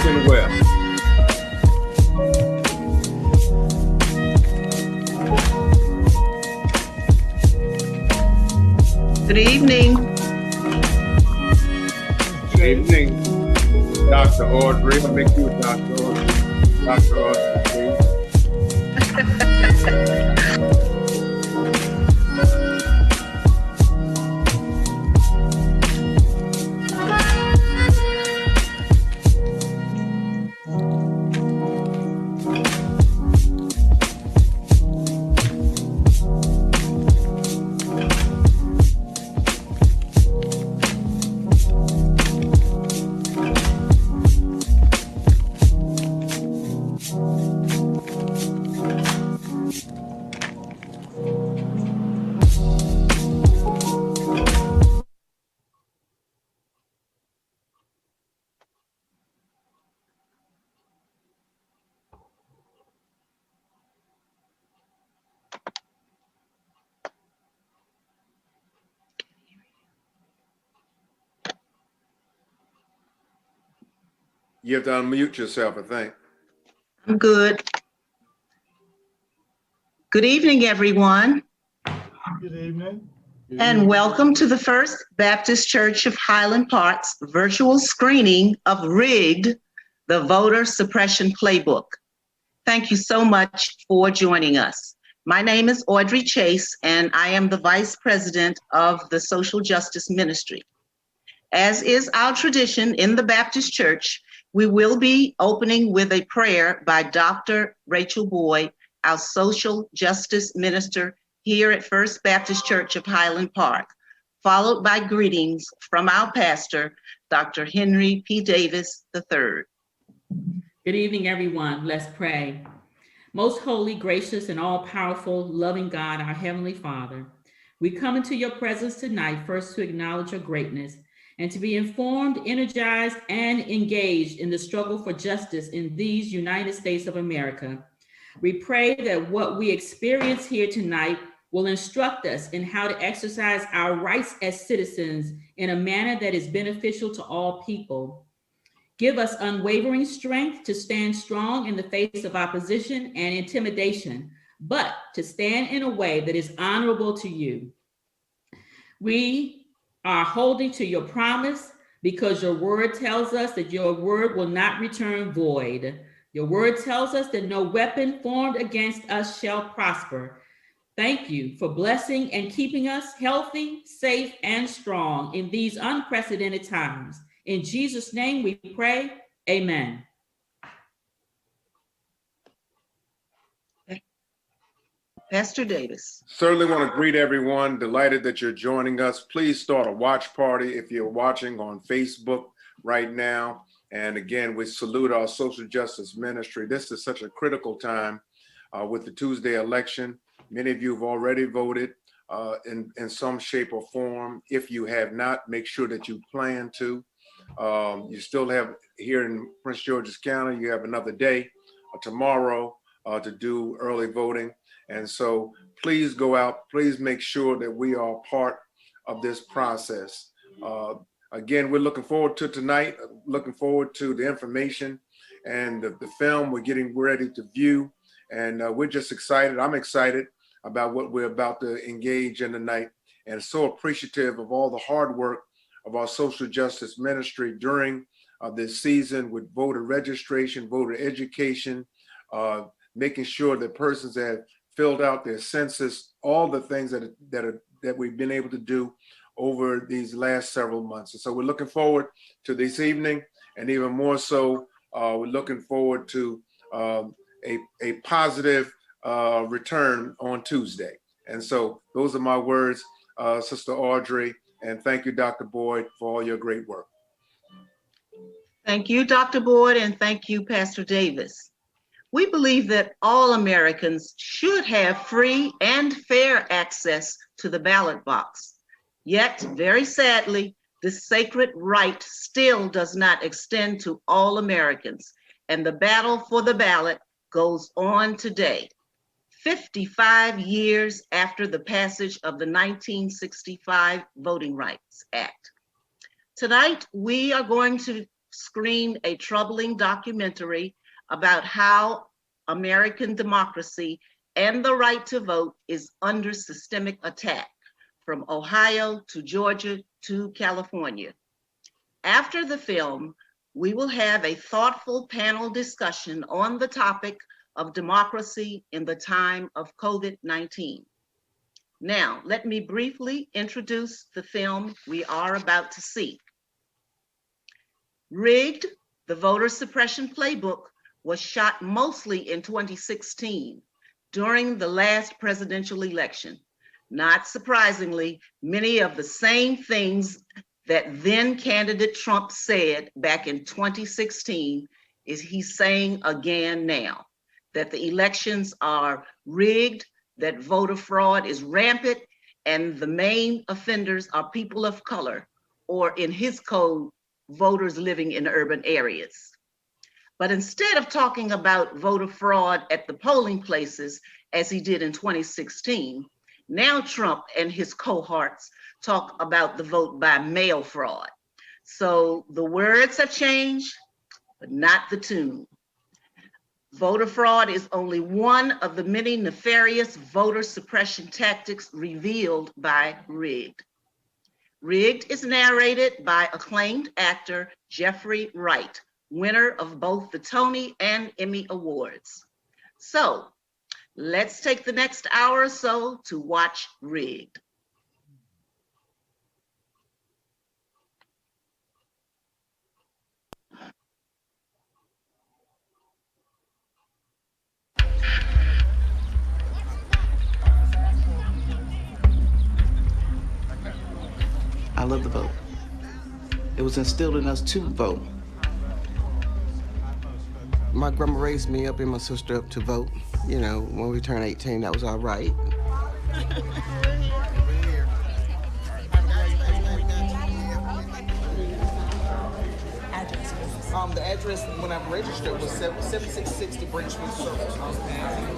looking well. Good evening. Good evening, Dr. Audrey. I'll make you Dr. Audrey. Dr. Audrey, please. You have to unmute yourself, I think. I'm good. Good evening, everyone. Good evening. And welcome to the First Baptist Church of Highland Park's virtual screening of Rigged, the Voter Suppression Playbook. Thank you so much for joining us. My name is Audrey Chase, and I am the Vice President of the Social Justice Ministry. As is our tradition in the Baptist Church, we will be opening with a prayer by Dr. Rachel Boyd, our Social Justice Minister here at First Baptist Church of Highland Park, followed by greetings from our pastor, Dr. Henry P. Davis III. Good evening, everyone. Let's pray. Most holy, gracious, and all-powerful, loving God, our Heavenly Father, we come into your presence tonight first to acknowledge your greatness and to be informed, energized, and engaged in the struggle for justice in these United States of America. We pray that what we experience here tonight will instruct us in how to exercise our rights as citizens in a manner that is beneficial to all people. Give us unwavering strength to stand strong in the face of opposition and intimidation, but to stand in a way that is honorable to you. We are holding to your promise because your word tells us that your word will not return void. Your word tells us that no weapon formed against us shall prosper. Thank you for blessing and keeping us healthy, safe, and strong in these unprecedented times. In Jesus' name we pray, amen. Pastor Davis. Certainly want to greet everyone. Delighted that you're joining us. Please start a watch party if you're watching on Facebook right now. And again, we salute our social justice ministry. This is such a critical time with the Tuesday election. Many of you have already voted in some shape or form. If you have not, make sure that you plan to. You still have, here in Prince George's County, you have another day tomorrow to do early voting. And so please go out, please make sure that we are part of this process. Again, we're looking forward to tonight, looking forward to the information and the film we're getting ready to view. And we're just excited. I'm excited about what we're about to engage in tonight, and so appreciative of all the hard work of our social justice ministry during this season with voter registration, voter education, making sure that persons have filled out their census, all the things that we've been able to do over these last several months. And so we're looking forward to this evening, and even more so, we're looking forward to a positive return on Tuesday. And so those are my words, Sister Audrey, and thank you, Dr. Boyd, for all your great work. Thank you, Dr. Boyd, and thank you, Pastor Davis. We believe that all Americans should have free and fair access to the ballot box. Yet, very sadly, this sacred right still does not extend to all Americans, and the battle for the ballot goes on today, 55 years after the passage of the 1965 Voting Rights Act. Tonight, we are going to screened a troubling documentary about how American democracy and the right to vote is under systemic attack from Ohio to Georgia to California. After the film, we will have a thoughtful panel discussion on the topic of democracy in the time of COVID-19. Now, let me briefly introduce the film we are about to see. Rigged, the Voter Suppression Playbook, was shot mostly in 2016 during the last presidential election. Not surprisingly, many of the same things that then candidate Trump said back in 2016 is he's saying again now, that the elections are rigged, that voter fraud is rampant, and the main offenders are people of color, or in his code, voters living in urban areas. But instead of talking about voter fraud at the polling places, as he did in 2016, now Trump and his cohorts talk about the vote by mail fraud. So the words have changed, but not the tune. Voter fraud is only one of the many nefarious voter suppression tactics revealed by Rigged. Rigged is narrated by acclaimed actor Jeffrey Wright, winner of both the Tony and Emmy Awards. So let's take the next hour or so to watch Rigged. I love the vote. It was instilled in us to vote. My grandma raised me up and my sister up to vote. You know, when we turned 18, that was all right. The address when I registered was 7660 Bridgewood Circle.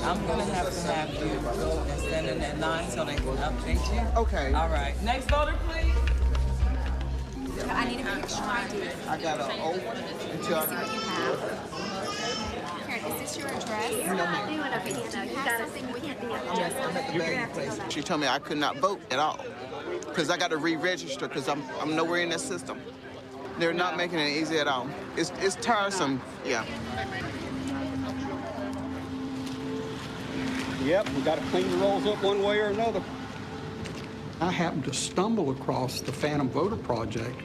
I'm gonna have you go and stand in that line so they can update you. Okay. All right. Next voter, please. I need a picture ID. I got an old one until See what you have. Karen, is this your address? No, ma'am. Doing a video. You have something we can do. Yes, I'm at the bagging place. She told me I could not vote at all because I got to re-register because I'm nowhere in that system. They're not making it easy at all. It's tiresome, yeah. Yep, we got to clean the rolls up one way or another. I happened to stumble across the Phantom Voter Project.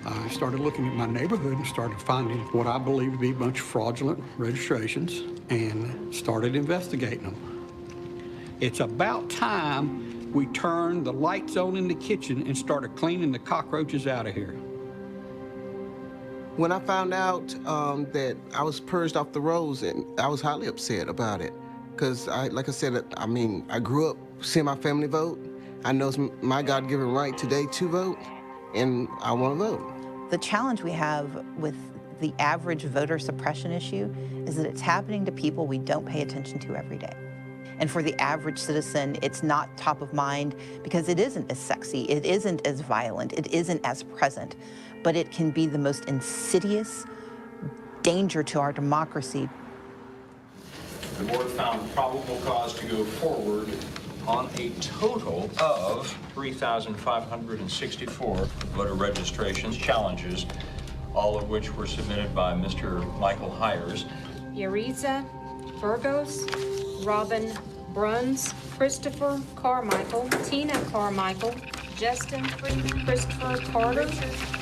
I started looking at my neighborhood and started finding what I believe to be a bunch of fraudulent registrations and started investigating them. It's about time we turned the lights on in the kitchen and started cleaning the cockroaches out of here. When I found out that I was purged off the rolls, and I was highly upset about it. Because, like I said, I grew up seeing my family vote. I know it's my God-given right today to vote, and I want to vote. The challenge we have with the average voter suppression issue is that it's happening to people we don't pay attention to every day. And for the average citizen, it's not top of mind because it isn't as sexy, it isn't as violent, it isn't as present, but it can be the most insidious danger to our democracy. The board found probable cause to go forward on a total of 3,564 voter registrations, challenges, all of which were submitted by Mr. Michael Hires. Yariza Burgos, Robin Bruns, Christopher Carmichael, Tina Carmichael, Justin Christopher Carter,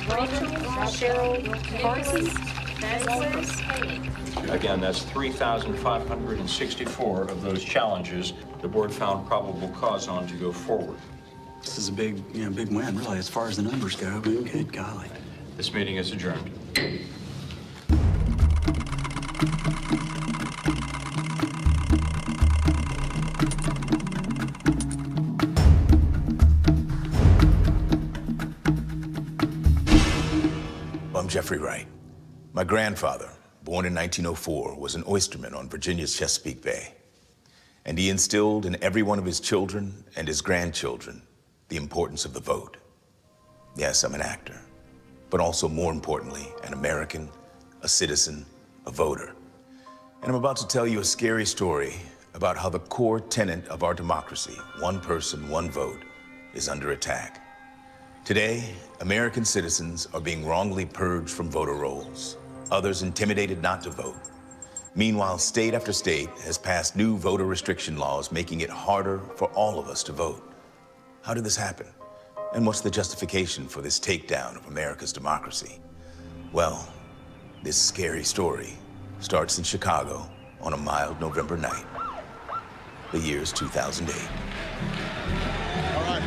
Rachel Cheryl Carson, Again, that's 3,564 of those challenges the board found probable cause on to go forward. This is a big win, really, as far as the numbers go, but good golly. This meeting is adjourned. I'm Jeffrey Wright. My grandfather, born in 1904, was an oysterman on Virginia's Chesapeake Bay. And he instilled in every one of his children and his grandchildren the importance of the vote. Yes, I'm an actor. but also more importantly, an American, a citizen, a voter. And I'm about to tell you a scary story about how the core tenet of our democracy, one person, one vote, is under attack. Today, American citizens are being wrongly purged from voter rolls, others intimidated not to vote. Meanwhile, state after state has passed new voter restriction laws, making it harder for all of us to vote. How did this happen? And what's the justification for this takedown of America's democracy? Well, this scary story starts in Chicago on a mild November night. The year's 2008. All right,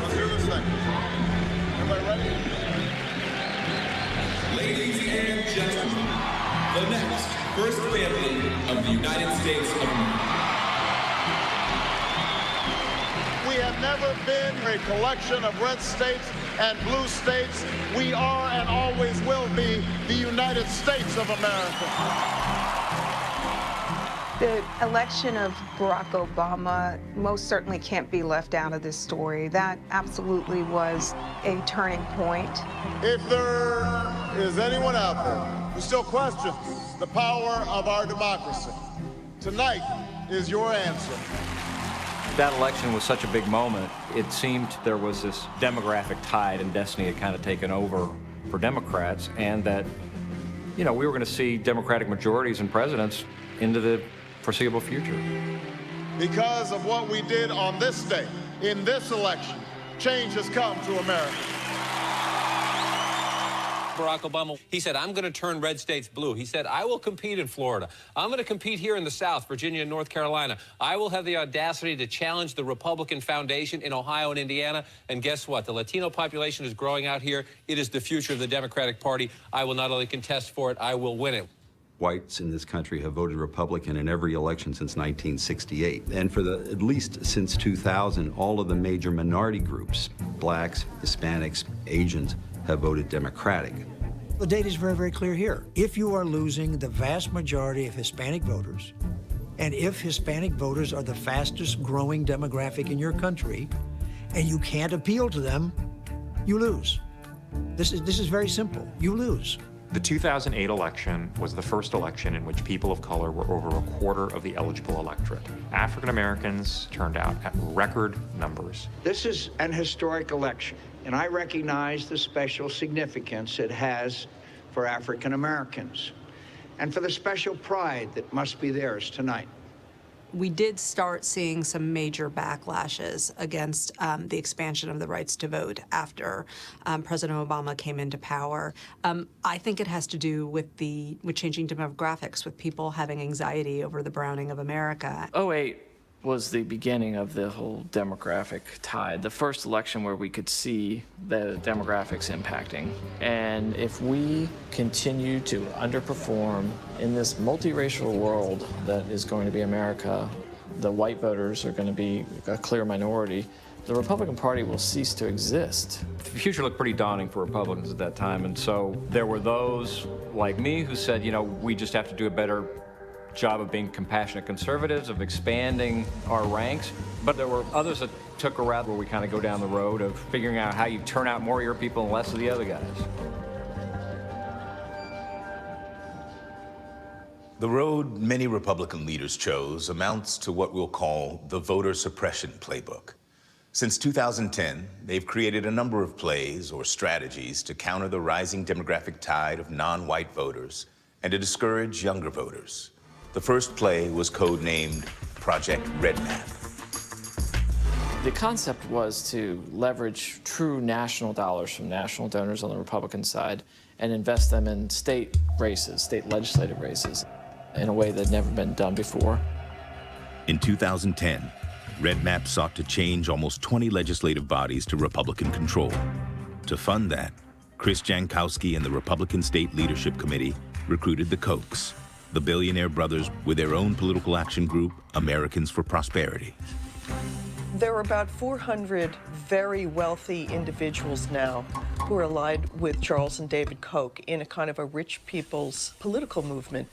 let's do this thing. Everybody ready? Ladies and gentlemen, the next First Family of the United States of America. We have never been a collection of red states and blue states. We are and always will be the United States of America. The election of Barack Obama most certainly can't be left out of this story. That absolutely was a turning point. If there is anyone out there who still questions the power of our democracy, tonight is your answer. That election was such a big moment. It seemed there was this demographic tide and destiny had kind of taken over for Democrats, and that, we were going to see Democratic majorities and presidents into the foreseeable future. Because of what we did on this day, in this election, change has come to America. Barack Obama, he said, I'm going to turn red states blue. He said, I will compete in Florida. I'm going to compete here in the South, Virginia and North Carolina. I will have the audacity to challenge the Republican Foundation in Ohio and Indiana. And guess what? The Latino population is growing out here. It is the future of the Democratic Party. I will not only contest for it, I will win it. Whites in this country have voted Republican in every election since 1968. And for at least since 2000, all of the major minority groups, blacks, Hispanics, Asians, have voted Democratic. The data is very, very clear here. If you are losing the vast majority of Hispanic voters, and if Hispanic voters are the fastest growing demographic in your country, and you can't appeal to them, you lose. This is very simple. You lose. The 2008 election was the first election in which people of color were over a quarter of the eligible electorate. African Americans turned out at record numbers. This is an historic election, and I recognize the special significance it has for African Americans and for the special pride that must be theirs tonight. We did start seeing some major backlashes against the expansion of the rights to vote after President Obama came into power. I think it has to do with changing demographics, with people having anxiety over the browning of America. 2008 was the beginning of the whole demographic tide, the first election where we could see the demographics impacting. And if we continue to underperform in this multiracial world that is going to be America, the white voters are going to be a clear minority, the Republican Party will cease to exist. The future looked pretty daunting for Republicans at that time, and so there were those like me who said, we just have to do a better job of being compassionate conservatives, of expanding our ranks. But there were others that took a route where we kind of go down the road of figuring out how you turn out more of your people and less of the other guys. The road many Republican leaders chose amounts to what we'll call the Voter Suppression Playbook. Since 2010, they've created a number of plays or strategies to counter the rising demographic tide of non-white voters and to discourage younger voters. The first play was codenamed Project Redmap. The concept was to leverage true national dollars from national donors on the Republican side and invest them in state races, state legislative races, in a way that had never been done before. In 2010, Redmap sought to change almost 20 legislative bodies to Republican control. To fund that, Chris Jankowski and the Republican State Leadership Committee recruited the Kochs, the billionaire brothers with their own political action group, Americans for Prosperity. There are about 400 very wealthy individuals now who are allied with Charles and David Koch in a kind of a rich people's political movement.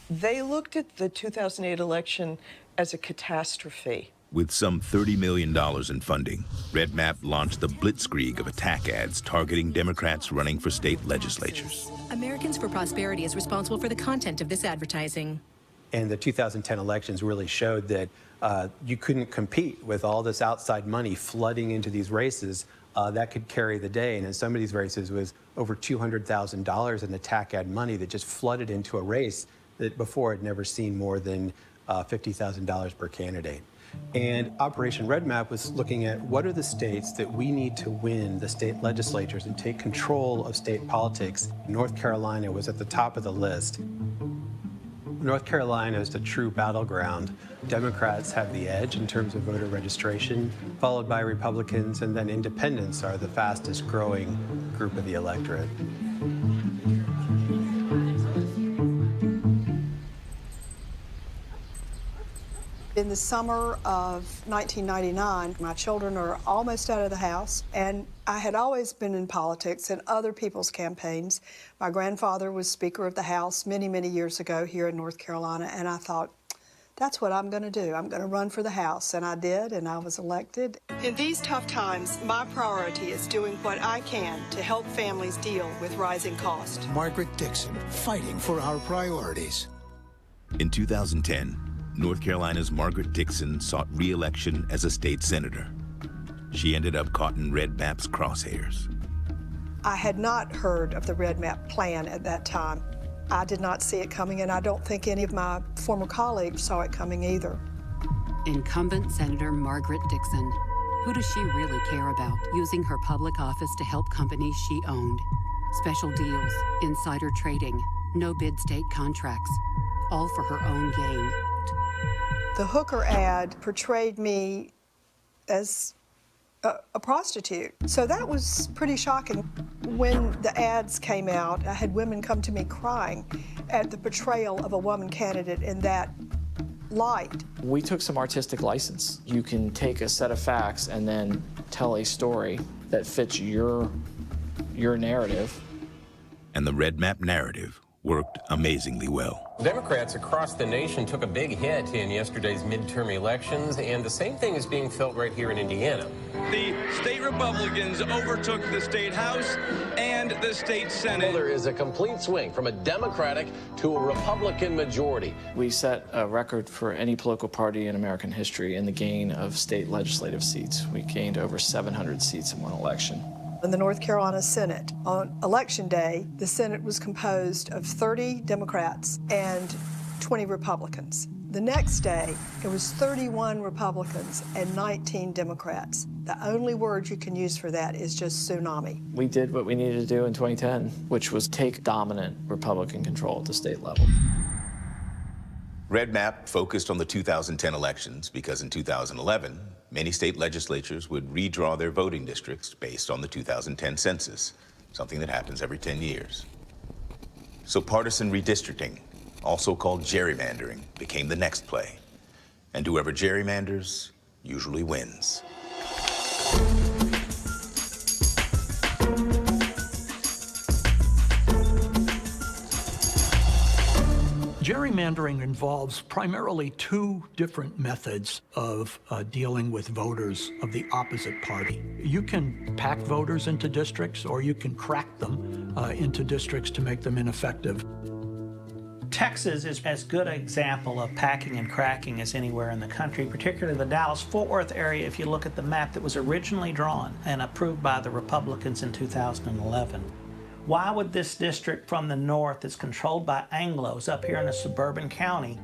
They looked at the 2008 election as a catastrophe. With some $30 million in funding, Red Map launched the blitzkrieg of attack ads targeting Democrats running for state legislatures. Americans for Prosperity is responsible for the content of this advertising. And the 2010 elections really showed that you couldn't compete with all this outside money flooding into these races. That could carry the day. And in some of these races was over $200,000 in attack ad money that just flooded into a race that before had never seen more than $50,000 per candidate. And Operation Red Map was looking at what are the states that we need to win the state legislatures and take control of state politics. North Carolina was at the top of the list. North Carolina is the true battleground. Democrats have the edge in terms of voter registration, followed by Republicans, and then independents are the fastest growing group of the electorate. In the summer of 1999, my children are almost out of the house, and I had always been in politics and other people's campaigns. My grandfather was Speaker of the House many, many years ago here in North Carolina, and I thought, that's what I'm going to do. I'm going to run for the House, and I did, and I was elected. In these tough times, my priority is doing what I can to help families deal with rising costs. Margaret Dixon, fighting for our priorities. In 2010, North Carolina's Margaret Dixon sought re-election as a state senator. She ended up caught in Red Map's crosshairs. I had not heard of the Red Map plan at that time. I did not see it coming, and I don't think any of my former colleagues saw it coming either. Incumbent Senator Margaret Dixon. Who does she really care about using her public office to help companies she owned? Special deals, insider trading, no bid state contracts, all for her own gain. The hooker ad portrayed me as a prostitute. So that was pretty shocking. When the ads came out, I had women come to me crying at the portrayal of a woman candidate in that light. We took some artistic license. You can take a set of facts and then tell a story that fits your narrative. And the Red Map narrative worked amazingly well. Democrats across the nation took a big hit in yesterday's midterm elections, and the same thing is being felt right here in Indiana. The state Republicans overtook the state House and the state Senate. Well, there is a complete swing from a Democratic to a Republican majority. We set a record for any political party in American history in the gain of state legislative seats. We gained over 700 seats in one election. In the North Carolina Senate, on Election Day, the Senate was composed of 30 Democrats and 20 Republicans. The next day, it was 31 Republicans and 19 Democrats. The only word you can use for that is just tsunami. We did what we needed to do in 2010, which was take dominant Republican control at the state level. Red Map focused on the 2010 elections because in 2011, many state legislatures would redraw their voting districts based on the 2010 census, something that happens every 10 years. So partisan redistricting, also called gerrymandering, became the next play. And whoever gerrymanders usually wins. Gerrymandering involves primarily two different methods of dealing with voters of the opposite party. You can pack voters into districts, or you can crack them into districts to make them ineffective. Texas is as good an example of packing and cracking as anywhere in the country, particularly the Dallas-Fort Worth area. If you look at the map that was originally drawn and approved by the Republicans in 2011. Why would this district from the north that's controlled by Anglos up here in a suburban county,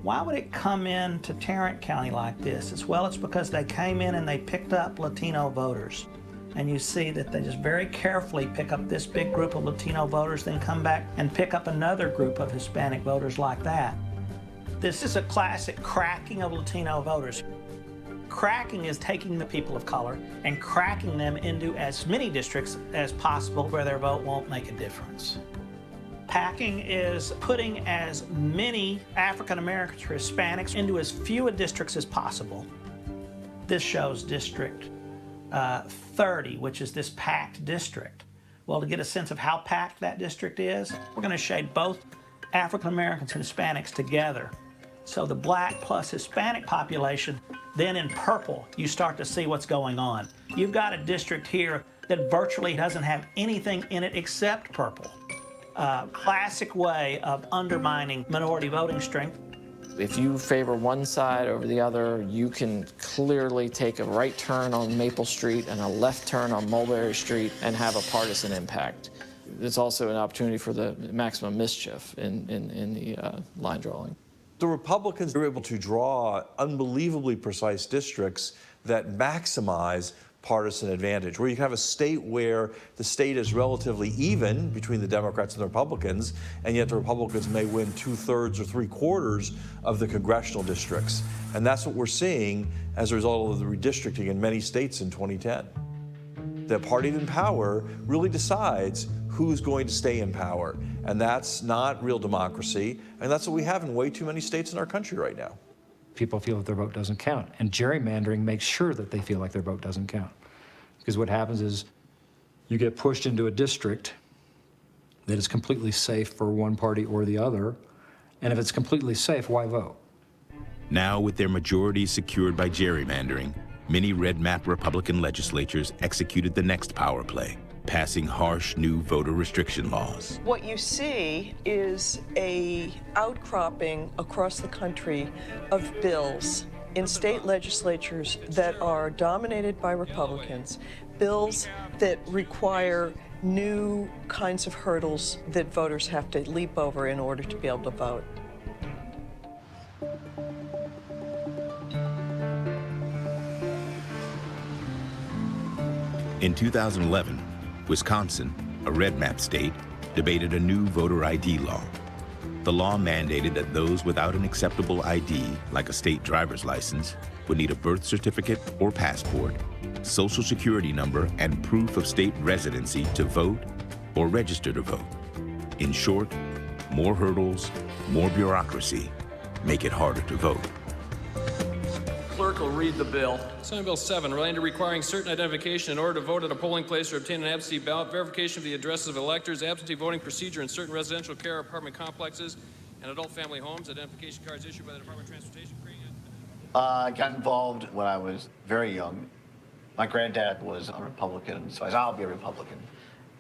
why would it come in to Tarrant County like this? Well, it's because they came in and they picked up Latino voters. And you see that they just very carefully pick up this big group of Latino voters, then come back and pick up another group of Hispanic voters like that. This is a classic cracking of Latino voters. Cracking is taking the people of color and cracking them into as many districts as possible where their vote won't make a difference. Packing is putting as many African Americans or Hispanics into as few districts as possible. This shows District 30, which is this packed district. Well, to get a sense of how packed that district is, we're going to shade both African Americans and Hispanics together. So the black plus Hispanic population, then in purple, you start to see what's going on. You've got a district here that virtually doesn't have anything in it except purple. Classic way of undermining minority voting strength. If you favor one side over the other, you can clearly take a right turn on Maple Street and a left turn on Mulberry Street and have a partisan impact. It's also an opportunity for the maximum mischief in the line drawing. The Republicans are able to draw unbelievably precise districts that maximize partisan advantage, where you can have a state where the state is relatively even between the Democrats and the Republicans, and yet the Republicans may win 2/3 or 3/4 of the congressional districts. And that's what we're seeing as a result of the redistricting in many states in 2010. The party in power really decides who's going to stay in power, and that's not real democracy, and that's what we have in way too many states in our country right now. People feel that their vote doesn't count, and gerrymandering makes sure that they feel like their vote doesn't count. Because what happens is you get pushed into a district that is completely safe for one party or the other, and if it's completely safe, why vote? Now, with their majorities secured by gerrymandering, many red map Republican legislatures executed the next power play, passing harsh new voter restriction laws. What you see is a outcropping across the country of bills in state legislatures that are dominated by Republicans, bills that require new kinds of hurdles that voters have to leap over in order to be able to vote. In 2011, Wisconsin, a red map state, debated a new voter ID law. The law mandated that those without an acceptable ID, like a state driver's license, would need a birth certificate or passport, social security number, and proof of state residency to vote or register to vote. In short, more hurdles, more bureaucracy, make it harder to vote. Clerk will read the bill. Senate Bill 7, relating to requiring certain identification in order to vote at a polling place or obtain an absentee ballot, verification of the addresses of electors, absentee voting procedure in certain residential care apartment complexes and adult family homes, identification cards issued by the Department of Transportation. I got involved when I was very young. My granddad was a Republican, so I said, I'll be a Republican.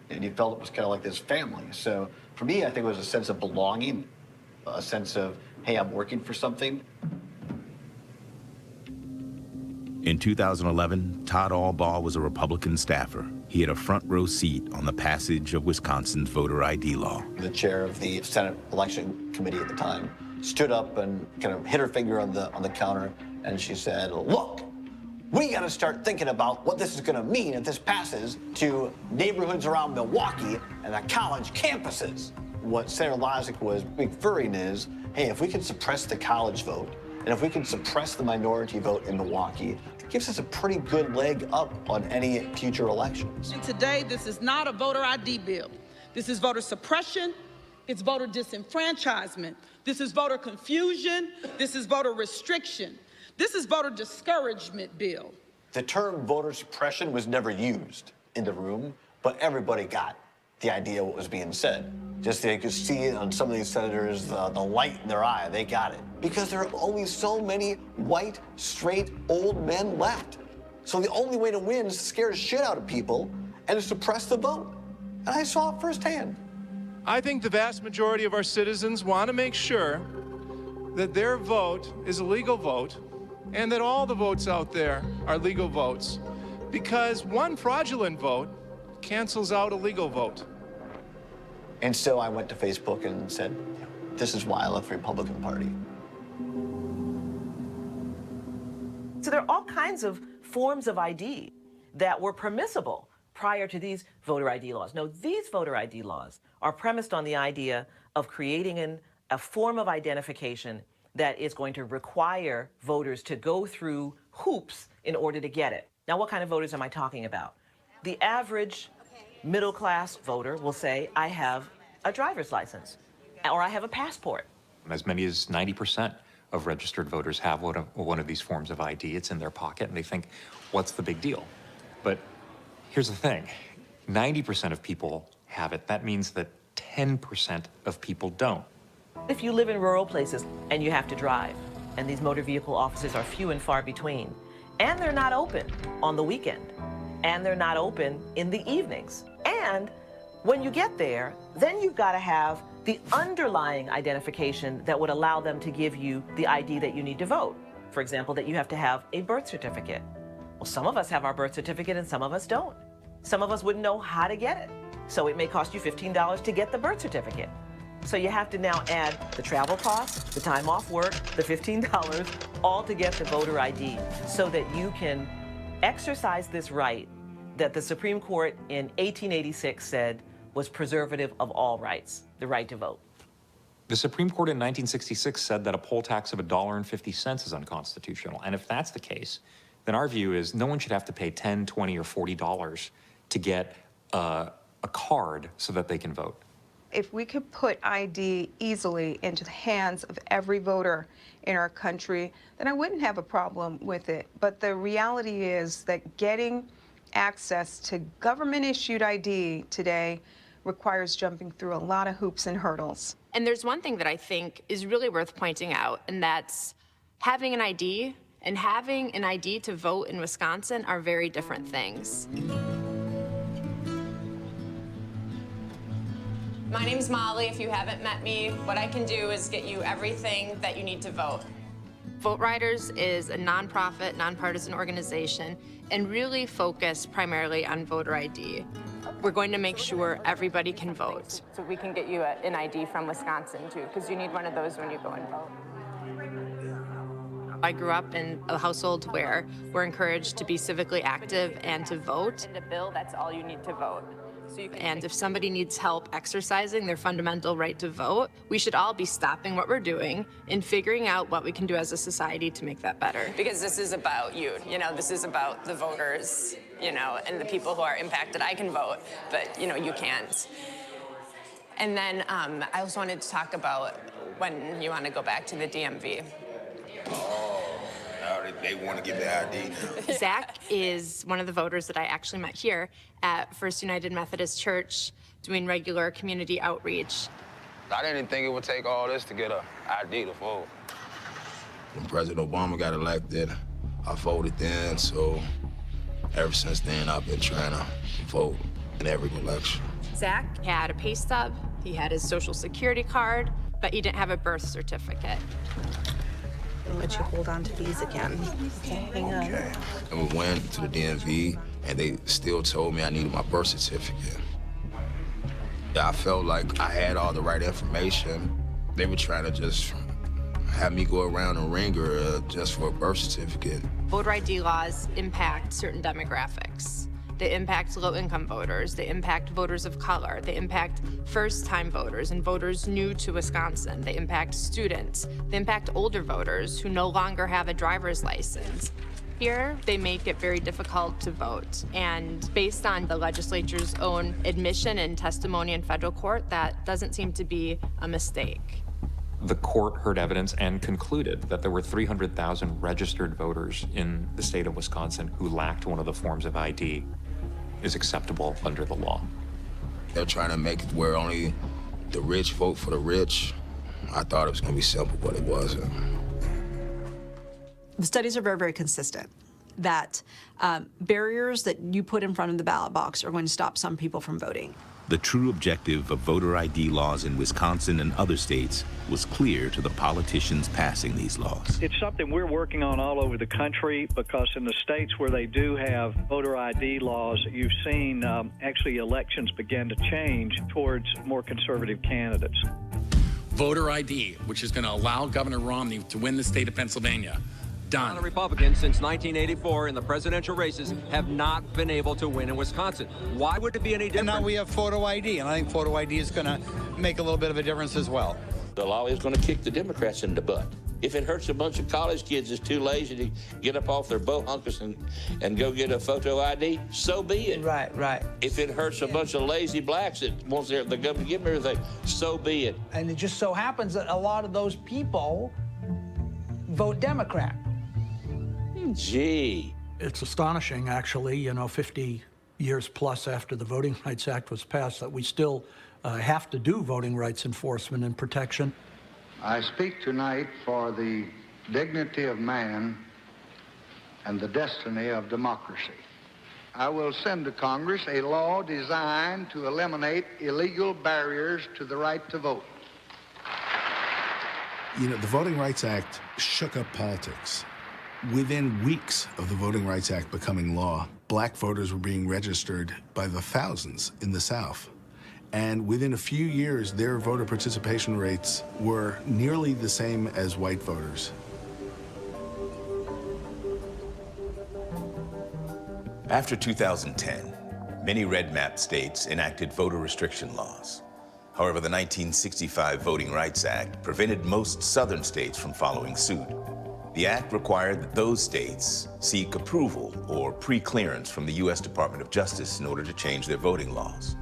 And he felt it was kind of like this family. So for me, I think it was a sense of belonging, a sense of, hey, I'm working for something. In 2011, Todd Albaugh was a Republican staffer. He had a front row seat on the passage of Wisconsin's voter ID law. The chair of the Senate Election Committee at the time stood up and kind of hit her finger on the counter, and she said, look, we got to start thinking about what this is going to mean if this passes to neighborhoods around Milwaukee and the college campuses. What Senator Lozick was referring is, hey, if we can suppress the college vote, and if we can suppress the minority vote in Milwaukee, it gives us a pretty good leg up on any future elections. And today, this is not a voter ID bill. This is voter suppression. It's voter disenfranchisement. This is voter confusion. This is voter restriction. This is voter discouragement bill. The term voter suppression was never used in the room, but everybody got the idea of what was being said. Just they could see on some of these senators the light in their eye. They got it. Because there are only so many white, straight, old men left. So the only way to win is to scare the shit out of people and to suppress the vote. And I saw it firsthand. I think the vast majority of our citizens want to make sure that their vote is a legal vote and that all the votes out there are legal votes, because one fraudulent vote cancels out a legal vote. And so I went to Facebook and said, this is why I left the Republican Party. So there are all kinds of forms of ID that were permissible prior to these voter ID laws. No, these voter ID laws are premised on the idea of creating a form of identification that is going to require voters to go through hoops in order to get it. Now, what kind of voters am I talking about? The average middle-class voter will say, I have a driver's license, or I have a passport. As many as 90% of registered voters have one of these forms of ID. It's in their pocket, and they think, what's the big deal? But here's the thing. 90% of people have it. That means that 10% of people don't. If you live in rural places and you have to drive, and these motor vehicle offices are few and far between, and they're not open on the weekend, and they're not open in the evenings, and when you get there, then you've got to have the underlying identification that would allow them to give you the ID that you need to vote. For example, that you have to have a birth certificate. Well, some of us have our birth certificate and some of us don't. Some of us wouldn't know how to get it. So it may cost you $15 to get the birth certificate. So you have to now add the travel costs, the time off work, the $15, all to get the voter ID so that you can exercise this right that the Supreme Court in 1886 said was preservative of all rights, the right to vote. The Supreme Court in 1966 said that a poll tax of $1.50 is unconstitutional. And if that's the case, then our view is no one should have to pay $10, $20, or $40 to get a card so that they can vote. If we could put ID easily into the hands of every voter in our country, then I wouldn't have a problem with it. But the reality is that getting access to government-issued ID today requires jumping through a lot of hoops and hurdles. And there's one thing that I think is really worth pointing out, and that's having an ID and having an ID to vote in Wisconsin are very different things. My name's Molly. If you haven't met me, what I can do is get you everything that you need to vote. Vote Riders is a nonprofit, nonpartisan organization and really focused primarily on voter ID. We're going to make sure everybody can vote. So we can get you an ID from Wisconsin, too, because you need one of those when you go and vote. I grew up in a household where we're encouraged to be civically active and to vote. In the bill, that's all you need to vote. And if somebody needs help exercising their fundamental right to vote, we should all be stopping what we're doing and figuring out what we can do as a society to make that better. Because this is about you, this is about the voters, and the people who are impacted. I can vote, but, you can't. And then I also wanted to talk about when you want to go back to the DMV. Oh, now they want to get the ID now. Zach is one of the voters that I actually met here at First United Methodist Church doing regular community outreach. I didn't think it would take all this to get an ID to vote. When President Obama got elected, I voted then, so ever since then, I've been trying to vote in every election. Zach had a pay stub, he had his Social Security card, but he didn't have a birth certificate. I'll let you hold on to these again. Okay, hang on. Okay. And we went to the DMV, and they still told me I needed my birth certificate. Yeah, I felt like I had all the right information. They were trying to just have me go around and ringer just for a birth certificate. Voter ID laws impact certain demographics. They impact low-income voters. They impact voters of color. They impact first-time voters and voters new to Wisconsin. They impact students. They impact older voters who no longer have a driver's license. Here, they make it very difficult to vote. And based on the legislature's own admission and testimony in federal court, that doesn't seem to be a mistake. The court heard evidence and concluded that there were 300,000 registered voters in the state of Wisconsin who lacked one of the forms of ID is acceptable under the law. They're trying to make it where only the rich vote for the rich. I thought it was going to be simple, but it wasn't. The studies are very, very consistent that barriers that you put in front of the ballot box are going to stop some people from voting. The true objective of voter ID laws in Wisconsin and other states was clear to the politicians passing these laws. It's something we're working on all over the country because in the states where they do have voter ID laws, you've seen actually elections begin to change towards more conservative candidates. Voter ID, which is going to allow Governor Romney to win the state of Pennsylvania. Done. The Republicans since 1984 in the presidential races have not been able to win in Wisconsin. Why would it be any different? And now we have photo ID, and I think photo ID is going to make a little bit of a difference as well. The law is going to kick the Democrats in the butt. If it hurts a bunch of college kids that's too lazy to get up off their bohunkers and go get a photo ID, so be it. Right. If it hurts a bunch of lazy blacks that wants the government to give them everything, so be it. And it just so happens that a lot of those people vote Democrat. Gee. It's astonishing, actually, 50 years plus after the Voting Rights Act was passed, that we still have to do voting rights enforcement and protection. I speak tonight for the dignity of man and the destiny of democracy. I will send to Congress a law designed to eliminate illegal barriers to the right to vote. You know, the Voting Rights Act shook up politics. Within weeks of the Voting Rights Act becoming law, black voters were being registered by the thousands in the South. And within a few years, their voter participation rates were nearly the same as white voters. After 2010, many red map states enacted voter restriction laws. However, the 1965 Voting Rights Act prevented most southern states from following suit. The act required that those states seek approval or pre-clearance from the U.S. Department of Justice in order to change their voting laws.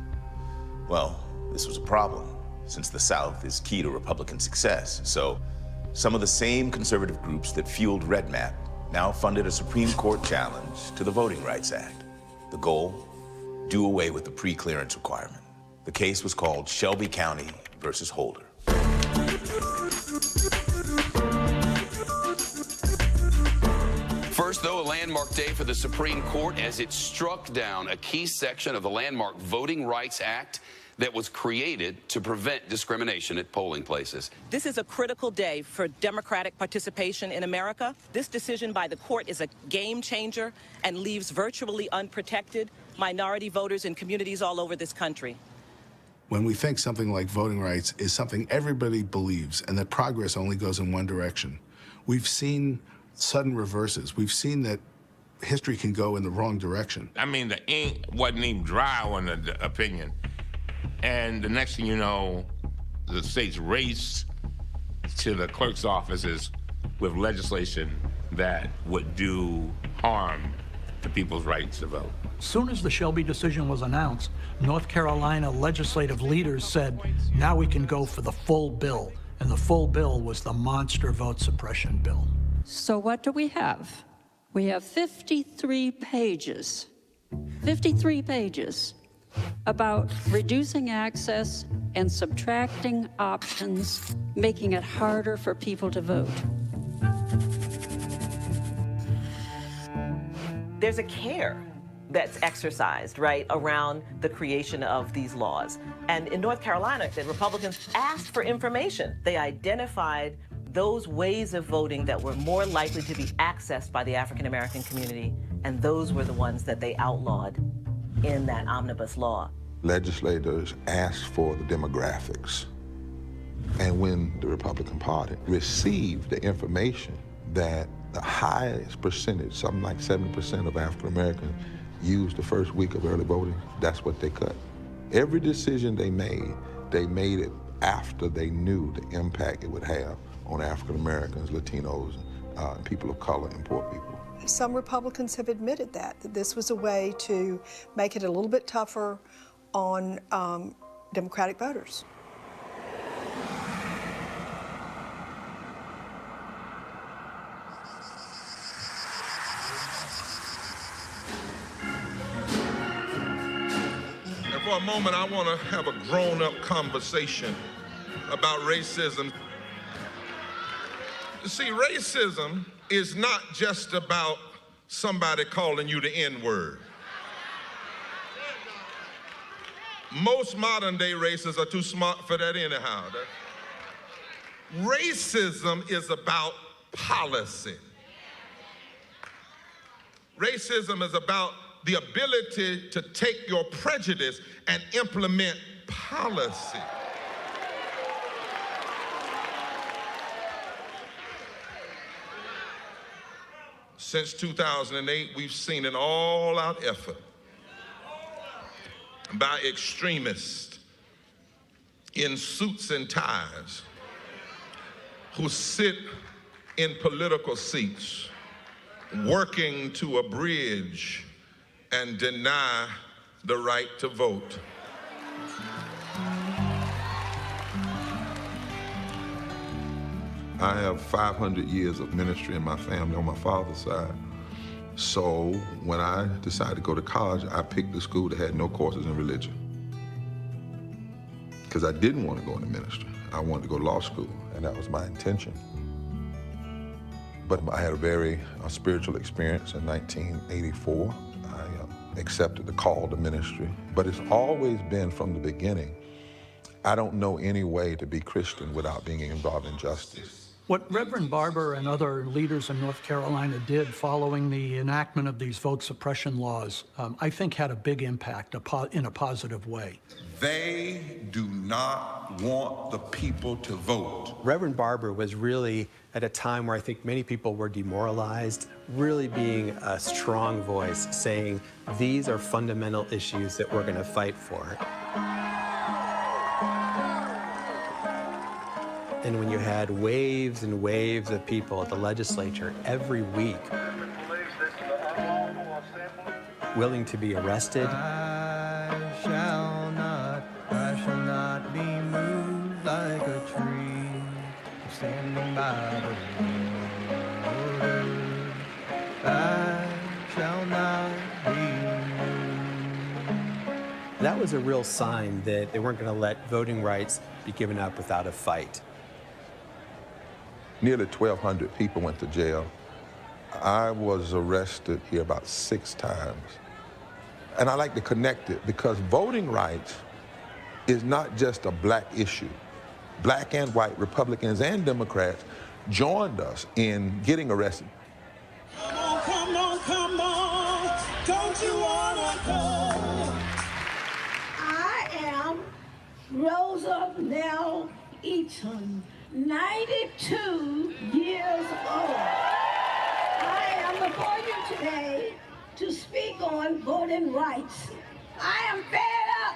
Well, this was a problem, since the South is key to Republican success. So some of the same conservative groups that fueled Red Map now funded a Supreme Court challenge to the Voting Rights Act. The goal? Do away with the pre-clearance requirement. The case was called Shelby County versus Holder. First, though, a landmark day for the Supreme Court as it struck down a key section of the landmark Voting Rights Act that was created to prevent discrimination at polling places. This is a critical day for democratic participation in America. This decision by the court is a game changer and leaves virtually unprotected minority voters in communities all over this country. When we think something like voting rights is something everybody believes and that progress only goes in one direction, we've seen sudden reverses. We've seen that history can go in the wrong direction. I mean, the ink wasn't even dry on the opinion. And the next thing you know, the states raced to the clerk's offices with legislation that would do harm to people's rights to vote. As soon as the Shelby decision was announced, North Carolina legislative leaders said, now we can go for the full bill. And the full bill was the monster vote suppression bill. So what do we have? We have 53 pages about reducing access and subtracting options, making it harder for people to vote. There's a care that's exercised, right, around the creation of these laws. And in North Carolina, the Republicans asked for information. They identified those ways of voting that were more likely to be accessed by the African-American community, and those were the ones that they outlawed in that omnibus law. Legislators asked for the demographics. And when the Republican Party received the information that the highest percentage, something like 70% of African Americans used the first week of early voting, that's what they cut. Every decision they made it after they knew the impact it would have on African Americans, Latinos, people of color, and poor people. Some Republicans have admitted that this was a way to make it a little bit tougher on Democratic voters. And for a moment, I want to have a grown-up conversation about racism. You see, racism is not just about somebody calling you the N-word. Most modern-day racists are too smart for that anyhow. Racism is about policy. Racism is about the ability to take your prejudice and implement policy. Since 2008, we've seen an all-out effort by extremists in suits and ties who sit in political seats working to abridge and deny the right to vote. I have 500 years of ministry in my family on my father's side. So when I decided to go to college, I picked a school that had no courses in religion. Because I didn't want to go into ministry. I wanted to go to law school. and that was my intention. But I had a very spiritual experience in 1984. I accepted the call to ministry, but it's always been from the beginning, I don't know any way to be Christian without being involved in justice. What Reverend Barber and other leaders in North Carolina did following the enactment of these vote suppression laws, I think had a big impact in a positive way. They do not want the people to vote. Reverend Barber was really at a time where I think many people were demoralized, really being a strong voice, saying these are fundamental issues that we're going to fight for. And when you had waves and waves of people at the legislature every week willing to be arrested, I shall not be moved like a tree standing by the road. I shall not be moved. that was a real sign that they weren't going to let voting rights be given up without a fight. Nearly 1,200 people went to jail. I was arrested here about 6 times. And I like to connect it because voting rights is not just a black issue. Black and white Republicans and Democrats joined us in getting arrested. Come on, come on, come on, don't you wanna go? I am Rosa Nell Eaton, 92 years old. I am before you today to speak on voting rights. I am fed up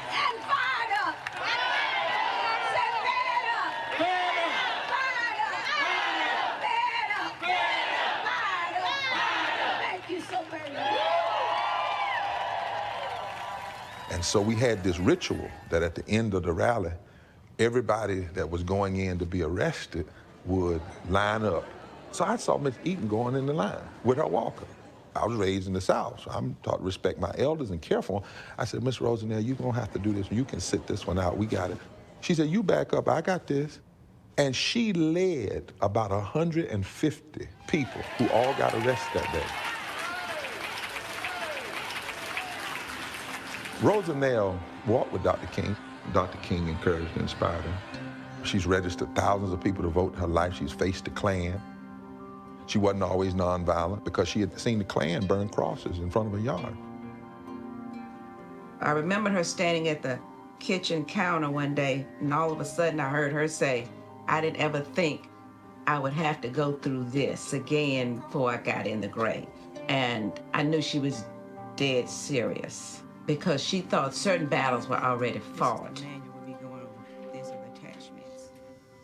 and fired up. I said fed up. Fired up. Fired up. Thank you so very much. And so we had this ritual that at the end of the rally, everybody that was going in to be arrested would line up. So I saw Miss Eaton going in the line with her walker. I was raised in the South, so I'm taught to respect my elders and care for them. I said, Miss Rosanelle, you're gonna have to do this. You can sit this one out, we got it. She said, you back up, I got this. And she led about 150 people who all got arrested that day. Rosanelle walked with Dr. King. Dr. King encouraged and inspired her. She's registered thousands of people to vote in her life. She's faced the Klan. She wasn't always nonviolent because she had seen the Klan burn crosses in front of her yard. I remember her standing at the kitchen counter one day, and all of a sudden I heard her say, I didn't ever think I would have to go through this again before I got in the grave. And I knew she was dead serious because she thought certain battles were already fought.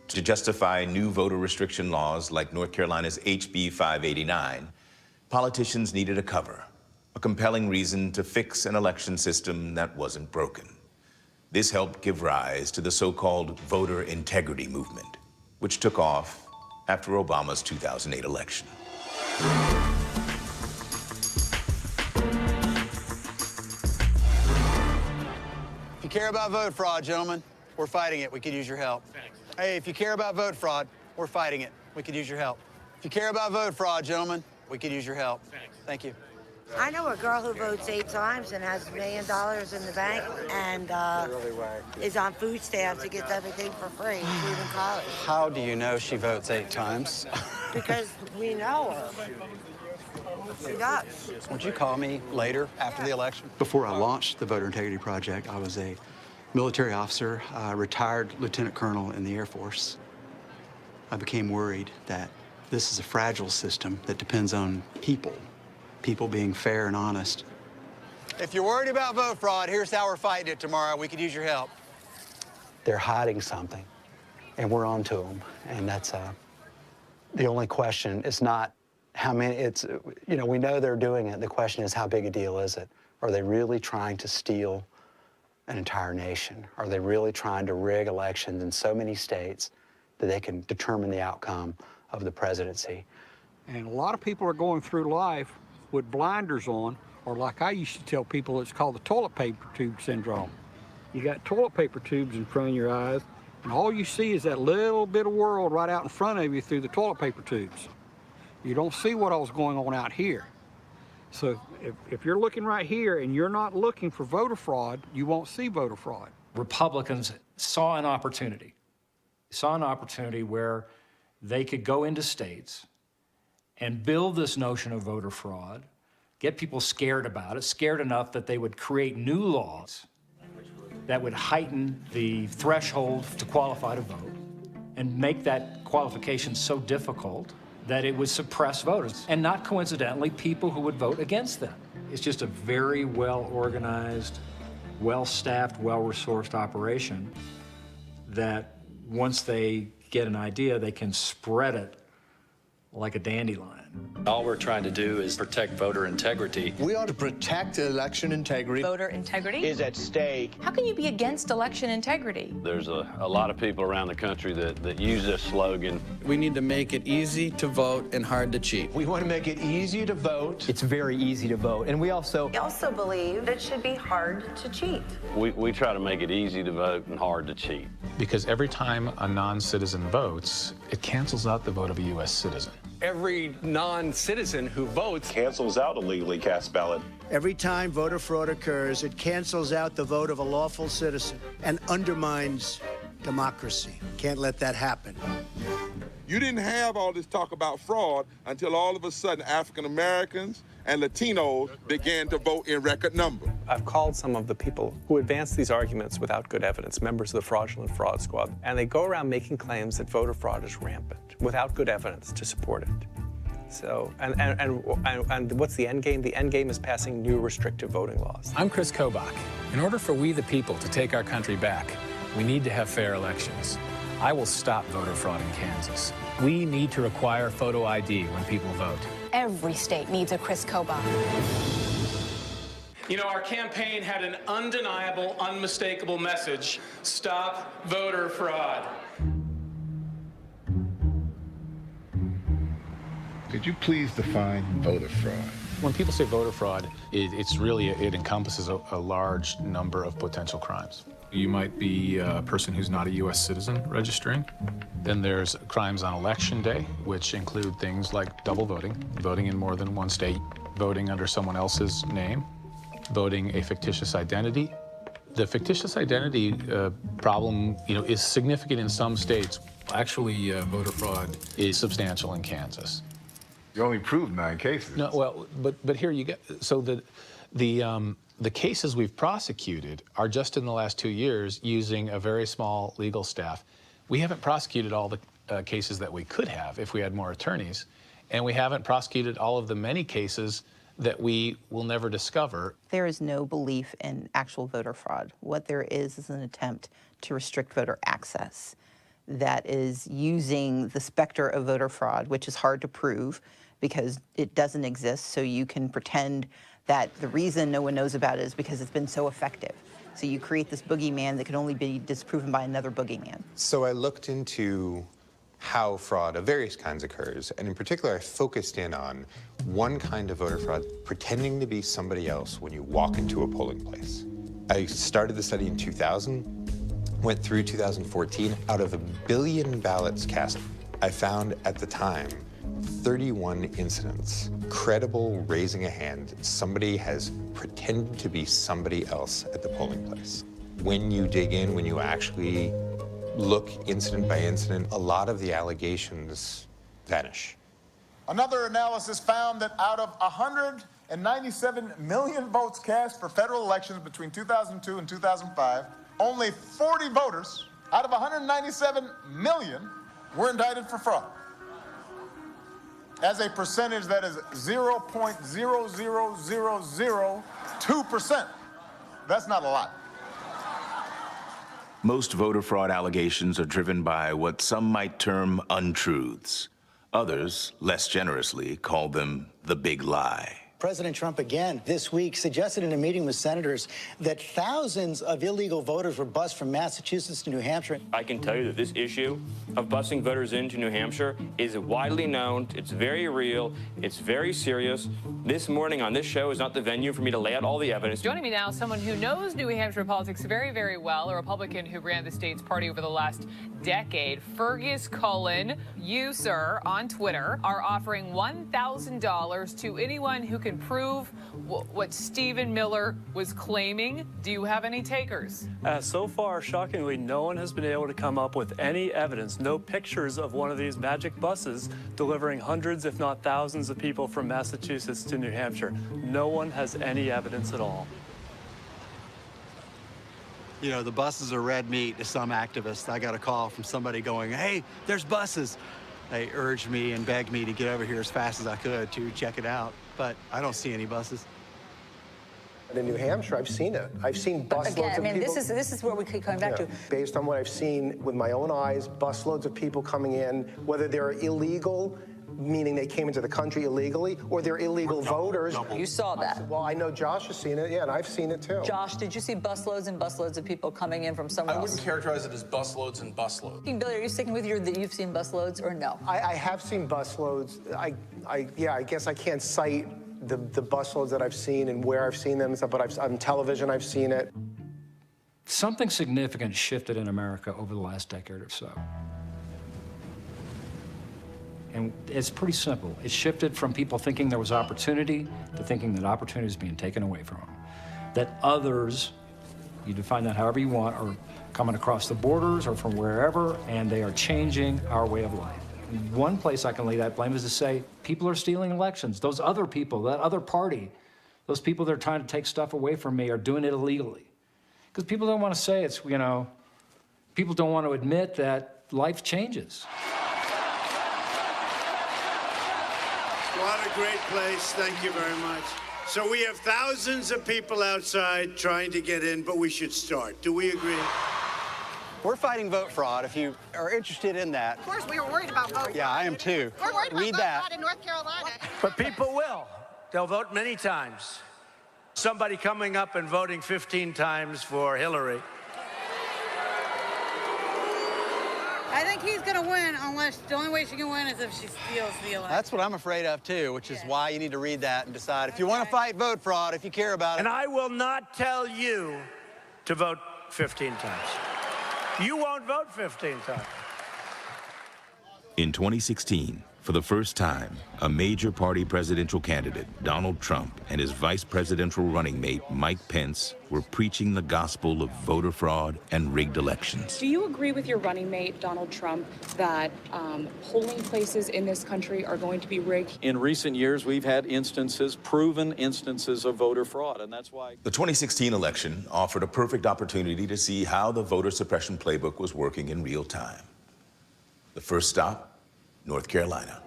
To justify new voter restriction laws like North Carolina's HB 589, politicians needed a cover, a compelling reason to fix an election system that wasn't broken. This helped give rise to the so-called voter integrity movement, which took off after Obama's 2008 election. If you care about vote fraud, gentlemen, we're fighting it. We could use your help. Hey, if you care about vote fraud, we're fighting it. We could use your help. If you care about vote fraud, gentlemen, we could use your help. Thank you. I know a girl who votes 8 times and has $1 million in the bank and is on food stamps and gets everything for free, including college. How do you know she votes 8 times? Because we know her. She does. Would you call me later after the election? Before I launched the Voter Integrity Project, I was a military officer, retired lieutenant colonel in the Air Force. I became worried that this is a fragile system that depends on people being fair and honest. If you're worried about vote fraud, here's how we're fighting it tomorrow. We could use your help. They're hiding something, and we're on to them. And that's the only question. It's not how many, it's, you know, we know they're doing it. The question is, how big a deal is it? Are they really trying to steal an entire nation? Are they really trying to rig elections in so many states that they can determine the outcome of the presidency? And a lot of people are going through life with blinders on, or like I used to tell people, it's called the toilet paper tube syndrome. You got toilet paper tubes in front of your eyes, and all you see is that little bit of world right out in front of you through the toilet paper tubes. You don't see what else going on out here. So if you're looking right here and you're not looking for voter fraud, you won't see voter fraud. Republicans saw an opportunity where they could go into states and build this notion of voter fraud, get people scared about it, scared enough that they would create new laws that would heighten the threshold to qualify to vote and make that qualification so difficult that it would suppress voters, and not coincidentally people who would vote against them. It's just a very well-organized, well-staffed, well-resourced operation that once they get an idea, they can spread it like a dandelion. All we're trying to do is protect voter integrity. We ought to protect election integrity. Voter integrity is at stake. How can you be against election integrity? There's a lot of people around the country that use this slogan. We need to make it easy to vote and hard to cheat. We want to make it easy to vote. It's very easy to vote. And we also believe it should be hard to cheat. We try to make it easy to vote and hard to cheat. Because every time a non-citizen votes, it cancels out the vote of a U.S. citizen. Every non-citizen who votes cancels out a legally cast ballot. Every time voter fraud occurs, it cancels out the vote of a lawful citizen and undermines democracy. Can't let that happen. You didn't have all this talk about fraud until all of a sudden African Americans and Latinos began to vote in record number. I've called some of the people who advance these arguments without good evidence, members of the fraudulent fraud squad, and they go around making claims that voter fraud is rampant without good evidence to support it. So, and what's the end game? The end game is passing new restrictive voting laws. I'm Chris Kobach. In order for we the people to take our country back, we need to have fair elections. I will stop voter fraud in Kansas. We need to require photo ID when people vote. Every state needs a Chris Kobach. You know, our campaign had an undeniable, unmistakable message: stop voter fraud. Could you please define voter fraud? When people say voter fraud, it encompasses a large number of potential crimes. You might be a person who's not a U.S. citizen registering. Then there's crimes on Election Day, which include things like double voting, voting in more than one state, voting under someone else's name, voting a fictitious identity. The fictitious identity problem, is significant in some states. Actually, voter fraud is substantial in Kansas. You only proved 9 cases. No, well, but here you get, so the cases we've prosecuted are just in the last 2 years using a very small legal staff. We haven't prosecuted all the cases that we could have if we had more attorneys, and we haven't prosecuted all of the many cases that we will never discover. There is no belief in actual voter fraud. What there is an attempt to restrict voter access that is using the specter of voter fraud, which is hard to prove because it doesn't exist, so you can pretend that the reason no one knows about it is because it's been so effective. So you create this boogeyman that can only be disproven by another boogeyman. So I looked into how fraud of various kinds occurs, and in particular I focused in on one kind of voter fraud, pretending to be somebody else when you walk into a polling place. I started the study in 2000, went through 2014. Out of 1 billion ballots cast, I found at the time 31 incidents, credible raising a hand, somebody has pretended to be somebody else at the polling place. When you dig in, when you actually look incident by incident, a lot of the allegations vanish. Another analysis found that out of 197 million votes cast for federal elections between 2002 and 2005, only 40 voters out of 197 million were indicted for fraud. As a percentage that is 0.00002%. That's not a lot. Most voter fraud allegations are driven by what some might term untruths. Others, less generously, call them the big lie. President Trump again this week suggested in a meeting with senators that thousands of illegal voters were bused from Massachusetts to New Hampshire. I can tell you that this issue of busing voters into New Hampshire is widely known. It's very real. It's very serious. This morning on this show is not the venue for me to lay out all the evidence. Joining me now, someone who knows New Hampshire politics very, very well, a Republican who ran the state's party over the last decade, Fergus Cullen. You, sir, on Twitter, are offering $1,000 to anyone who can prove what Stephen Miller was claiming. Do you have any takers? So far, shockingly, no one has been able to come up with any evidence, no pictures of one of these magic buses delivering hundreds, if not thousands, of people from Massachusetts to New Hampshire. No one has any evidence at all. You know, the buses are red meat to some activists. I got a call from somebody going, hey, there's buses. They urged me and begged me to get over here as fast as I could to check it out, but I don't see any buses. In New Hampshire, I've seen it. I've seen busloads of people. Again, I mean, this is where we keep coming back to. Based on what I've seen with my own eyes, busloads of people coming in, whether they're illegal, meaning they came into the country illegally, or they're illegal voters. You saw that. Well, I know Josh has seen it, yeah, and I've seen it too. Josh, did you see busloads and busloads of people coming in from somewhere else? I wouldn't characterize it as busloads and busloads. Billy, are you sticking with that you've seen busloads or no? I have seen busloads. Yeah, I guess I can't cite the busloads that I've seen and where I've seen them and stuff, but on television I've seen it. Something significant shifted in America over the last decade or so. And it's pretty simple. It shifted from people thinking there was opportunity to thinking that opportunity is being taken away from them. That others, you define that however you want, are coming across the borders or from wherever, and they are changing our way of life. And one place I can lay that blame is to say, people are stealing elections. Those other people, that other party, those people that are trying to take stuff away from me are doing it illegally. Because people don't want to say it's, you know, people don't want to admit that life changes. What a great place. Thank you very much. So we have thousands of people outside trying to get in, but we should start. Do we agree? We're fighting vote fraud, if you are interested in that. Of course, we were worried about vote fraud. Yeah, I am too. We're worried about Read vote that. fraud in North Carolina. But people will. They'll vote many times. Somebody coming up and voting 15 times for Hillary. I think he's going to win, unless the only way she can win is if she steals the election. That's what I'm afraid of, too, which is why you need to read that and decide if you want to fight vote fraud, if you care about it. And I will not tell you to vote 15 times. You won't vote 15 times. In 2016, for the first time, a major party presidential candidate, Donald Trump, and his vice presidential running mate, Mike Pence, were preaching the gospel of voter fraud and rigged elections. Do you agree with your running mate, Donald Trump, that polling places in this country are going to be rigged? In recent years, we've had instances, proven instances of voter fraud, and that's why... The 2016 election offered a perfect opportunity to see how the Voter Suppression Playbook was working in real time. The first stop, North Carolina.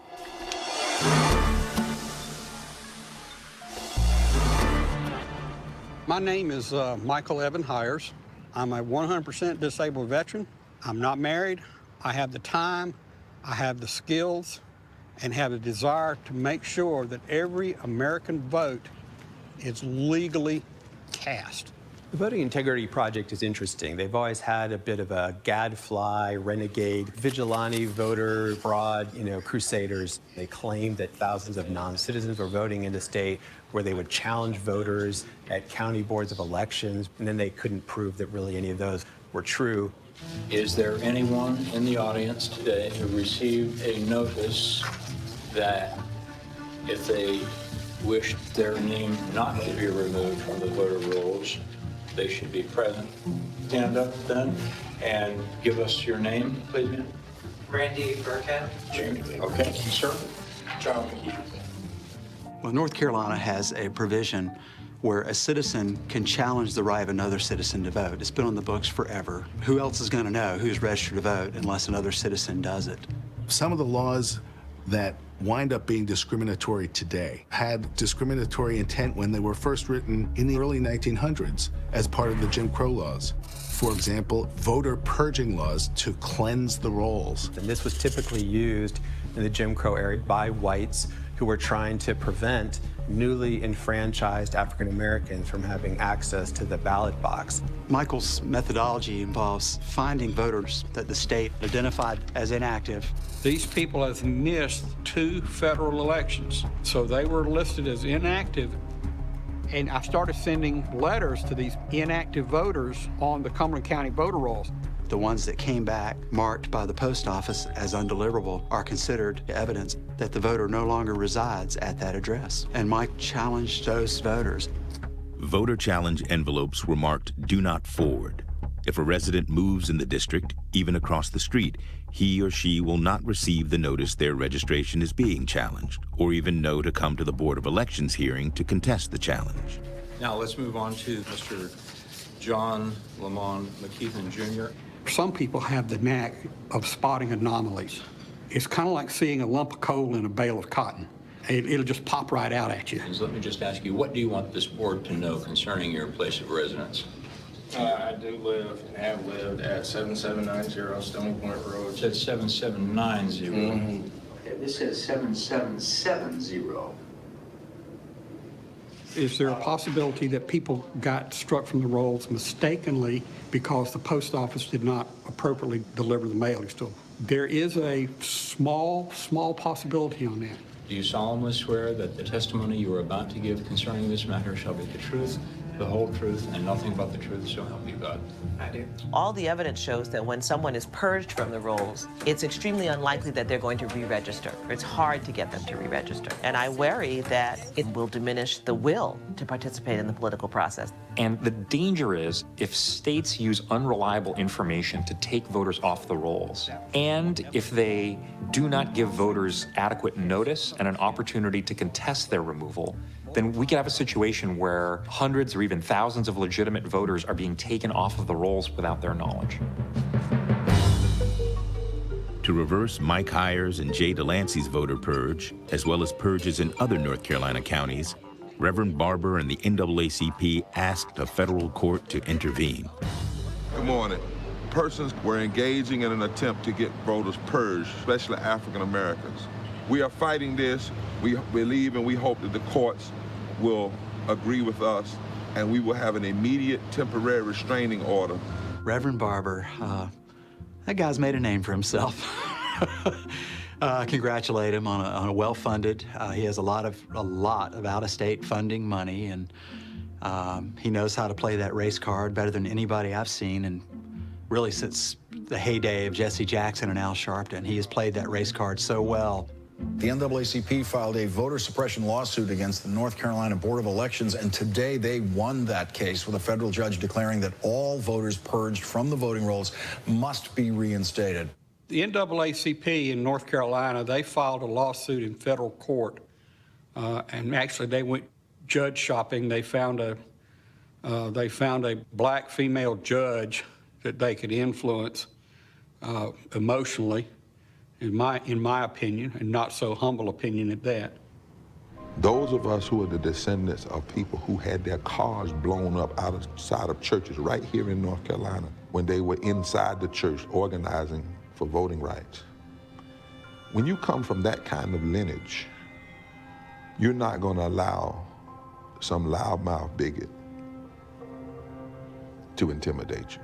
My name is Michael Evan Hires. I'm a 100% disabled veteran. I'm not married. I have the time, I have the skills, and have the desire to make sure that every American vote is legally cast. The Voting Integrity Project is interesting. They've always had a bit of a gadfly, renegade, vigilante voter fraud, crusaders. They claimed that thousands of non-citizens were voting in the state where they would challenge voters at county boards of elections, and then they couldn't prove that really any of those were true. Is there anyone in the audience today who received a notice that if they wished their name not to be removed from the voter rolls, they should be present? Stand up then and give us your name, please, ma'am. Randy Burkett. Okay, sir. John Mckeeson. Well, North Carolina has a provision where a citizen can challenge the right of another citizen to vote. It's been on the books forever. Who else is going to know who's registered to vote unless another citizen does it? Some of the laws that wind up being discriminatory today had discriminatory intent when they were first written in the early 1900s as part of the Jim Crow laws. For example, voter purging laws to cleanse the rolls. And this was typically used in the Jim Crow era by whites who who were trying to prevent newly enfranchised African Americans from having access to the ballot box. Michael's methodology involves finding voters that the state identified as inactive. These people have missed 2 federal elections, so they were listed as inactive. And I started sending letters to these inactive voters on the Cumberland County voter rolls. The ones that came back marked by the post office as undeliverable are considered evidence that the voter no longer resides at that address. And Mike challenged those voters. Voter challenge envelopes were marked "Do Not Forward." If a resident moves in the district, even across the street, he or she will not receive the notice their registration is being challenged, or even know to come to the Board of Elections hearing to contest the challenge. Now let's move on to Mr. John Lamont Mckeeson Jr. Some people have the knack of spotting anomalies. It's kind of like seeing a lump of coal in a bale of cotton. It'll just pop right out at you. Let me just ask you, what do you want this board to know concerning your place of residence? I do live and have lived at 7790 Stony Point Road. It says 7790. Mm-hmm. Okay, this says 7770. Is there a possibility that people got struck from the rolls mistakenly because the post office did not appropriately deliver the mailings to them? There is a small possibility on that. Do you solemnly swear that the testimony you are about to give concerning this matter shall be the truth, the whole truth, and nothing but the truth, so help you God? I do. All the evidence shows that when someone is purged from the rolls, it's extremely unlikely that they're going to re-register. It's hard to get them to re-register. And I worry that it will diminish the will to participate in the political process. And the danger is if states use unreliable information to take voters off the rolls, and if they do not give voters adequate notice and an opportunity to contest their removal, then we could have a situation where hundreds or even thousands of legitimate voters are being taken off of the rolls without their knowledge. To reverse Mike Hires and Jay Delancey's voter purge, as well as purges in other North Carolina counties, Reverend Barber and the NAACP asked a federal court to intervene. Good morning. Persons were engaging in an attempt to get voters purged, especially African Americans. We are fighting this. We believe and we hope that the courts will agree with us and we will have an immediate temporary restraining order. Reverend Barber, that guy's made a name for himself. Congratulate him on a well-funded. He has a lot of out-of-state funding money, and he knows how to play that race card better than anybody I've seen, and really since the heyday of Jesse Jackson and Al Sharpton, he has played that race card so well. The NAACP filed a voter suppression lawsuit against the North Carolina Board of Elections, and today they won that case with a federal judge declaring that all voters purged from the voting rolls must be reinstated. The NAACP in North Carolina, they filed a lawsuit in federal court, and actually they went judge shopping. They found a black female judge that they could influence emotionally. In my opinion, and not so humble opinion at that. Those of us who are the descendants of people who had their cars blown up outside of churches right here in North Carolina when they were inside the church organizing for voting rights. When you come from that kind of lineage, you're not going to allow some loudmouth bigot to intimidate you.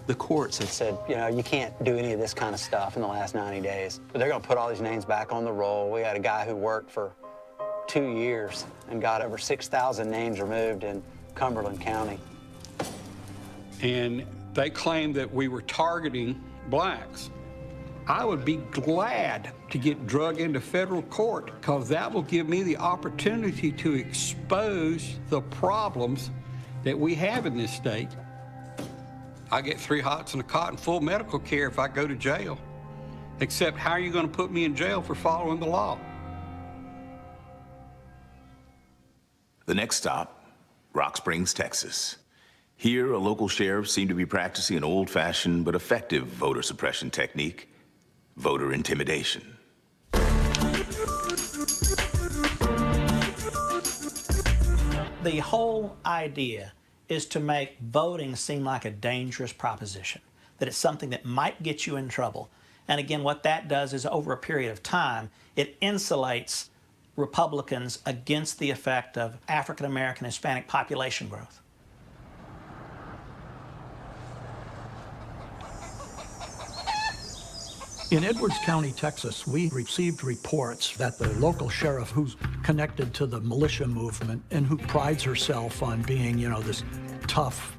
The courts have said, you know, you can't do any of this kind of stuff in the last 90 days. But they're going to put all these names back on the roll. We had a guy who worked for 2 years and got over 6,000 names removed in Cumberland County. And they claimed that we were targeting blacks. I would be glad to get drug into federal court because that will give me the opportunity to expose the problems that we have in this state. I get 3 hots and a cot and full medical care if I go to jail. Except, how are you going to put me in jail for following the law? The next stop, Rock Springs, Texas. Here, a local sheriff seemed to be practicing an old-fashioned but effective voter suppression technique, voter intimidation. The whole idea is to make voting seem like a dangerous proposition, that it's something that might get you in trouble. And again, what that does is over a period of time, it insulates Republicans against the effect of African American Hispanic population growth. In Edwards County, Texas, we received reports that the local sheriff, who's connected to the militia movement and who prides herself on being, you know, this tough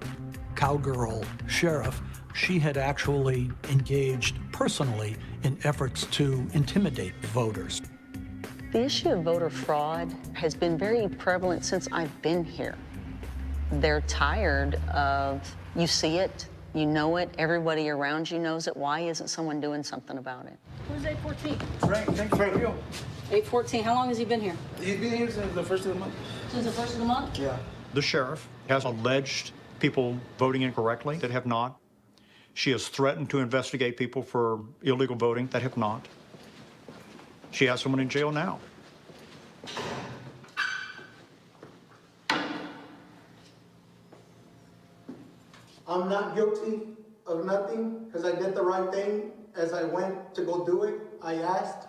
cowgirl sheriff, she had actually engaged personally in efforts to intimidate voters. The issue of voter fraud has been very prevalent since I've been here. They're tired of, you see it, you know it, everybody around you knows it. Why isn't someone doing something about it? Who's 814? Frank, thanks for you. 814, how long has he been here? He's been here since the first of the month. Since the first of the month? Yeah. The sheriff has alleged people voting incorrectly that have not. She has threatened to investigate people for illegal voting that have not. She has someone in jail now. I'm not guilty of nothing because I did the right thing. As I went to go do it, I asked.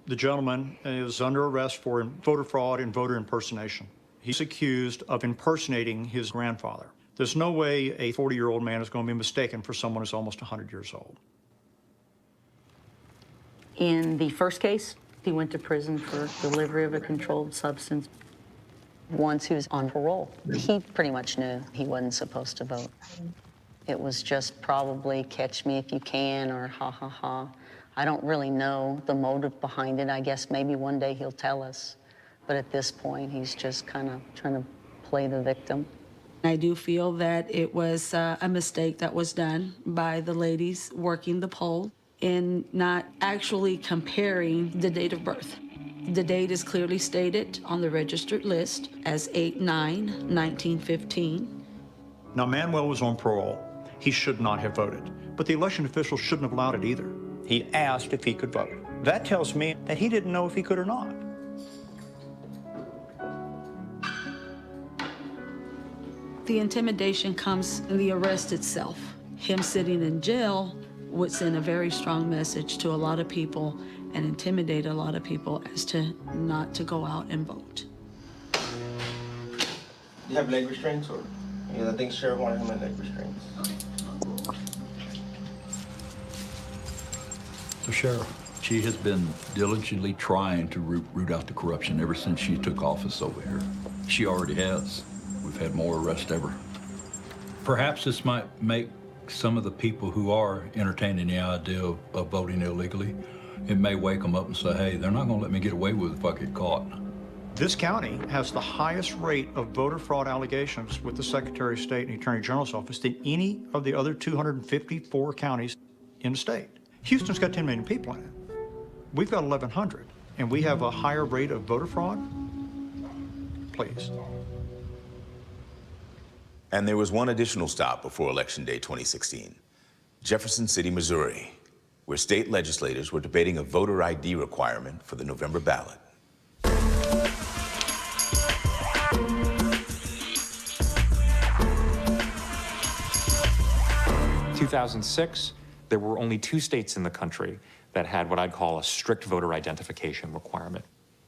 The gentleman is under arrest for voter fraud and voter impersonation. He's accused of impersonating his grandfather. There's no way a 40-year-old man is going to be mistaken for someone who's almost 100 years old. In the first case, he went to prison for delivery of a controlled substance. Once he was on parole, he pretty much knew he wasn't supposed to vote. It was just probably catch me if you can or ha ha ha. I don't really know the motive behind it. I guess maybe one day he'll tell us. But at this point, he's just kind of trying to play the victim. I do feel that it was a mistake that was done by the ladies working the poll in not actually comparing the date of birth. The date is clearly stated on the registered list as 8/9/1915. Now, Manuel was on parole. He should not have voted, but the election officials shouldn't have allowed it either. He asked if he could vote. That tells me that he didn't know if he could or not. The intimidation comes in the arrest itself. Him sitting in jail would send a very strong message to a lot of people and intimidate a lot of people as to not to go out and vote. You have leg restraints, or? Yeah, I think Sheriff wanted him in leg restraints. So, Sheriff, she has been diligently trying to root out the corruption ever since she took office over here. She already has. We've had more arrests ever. Perhaps this might make some of the people who are entertaining the idea of voting illegally, it may wake them up and say, hey, they're not going to let me get away with it if I get caught. This county has the highest rate of voter fraud allegations with the Secretary of State and the Attorney General's office than any of the other 254 counties in the state. Houston's got 10 million people in it. We've got 1,100, and we have a higher rate of voter fraud? Please. And there was one additional stop before Election Day 2016, Jefferson City, Missouri, where state legislators were debating a voter ID requirement for the November ballot. 2006, there were only 2 states in the country that had what I'd call a strict voter identification requirement.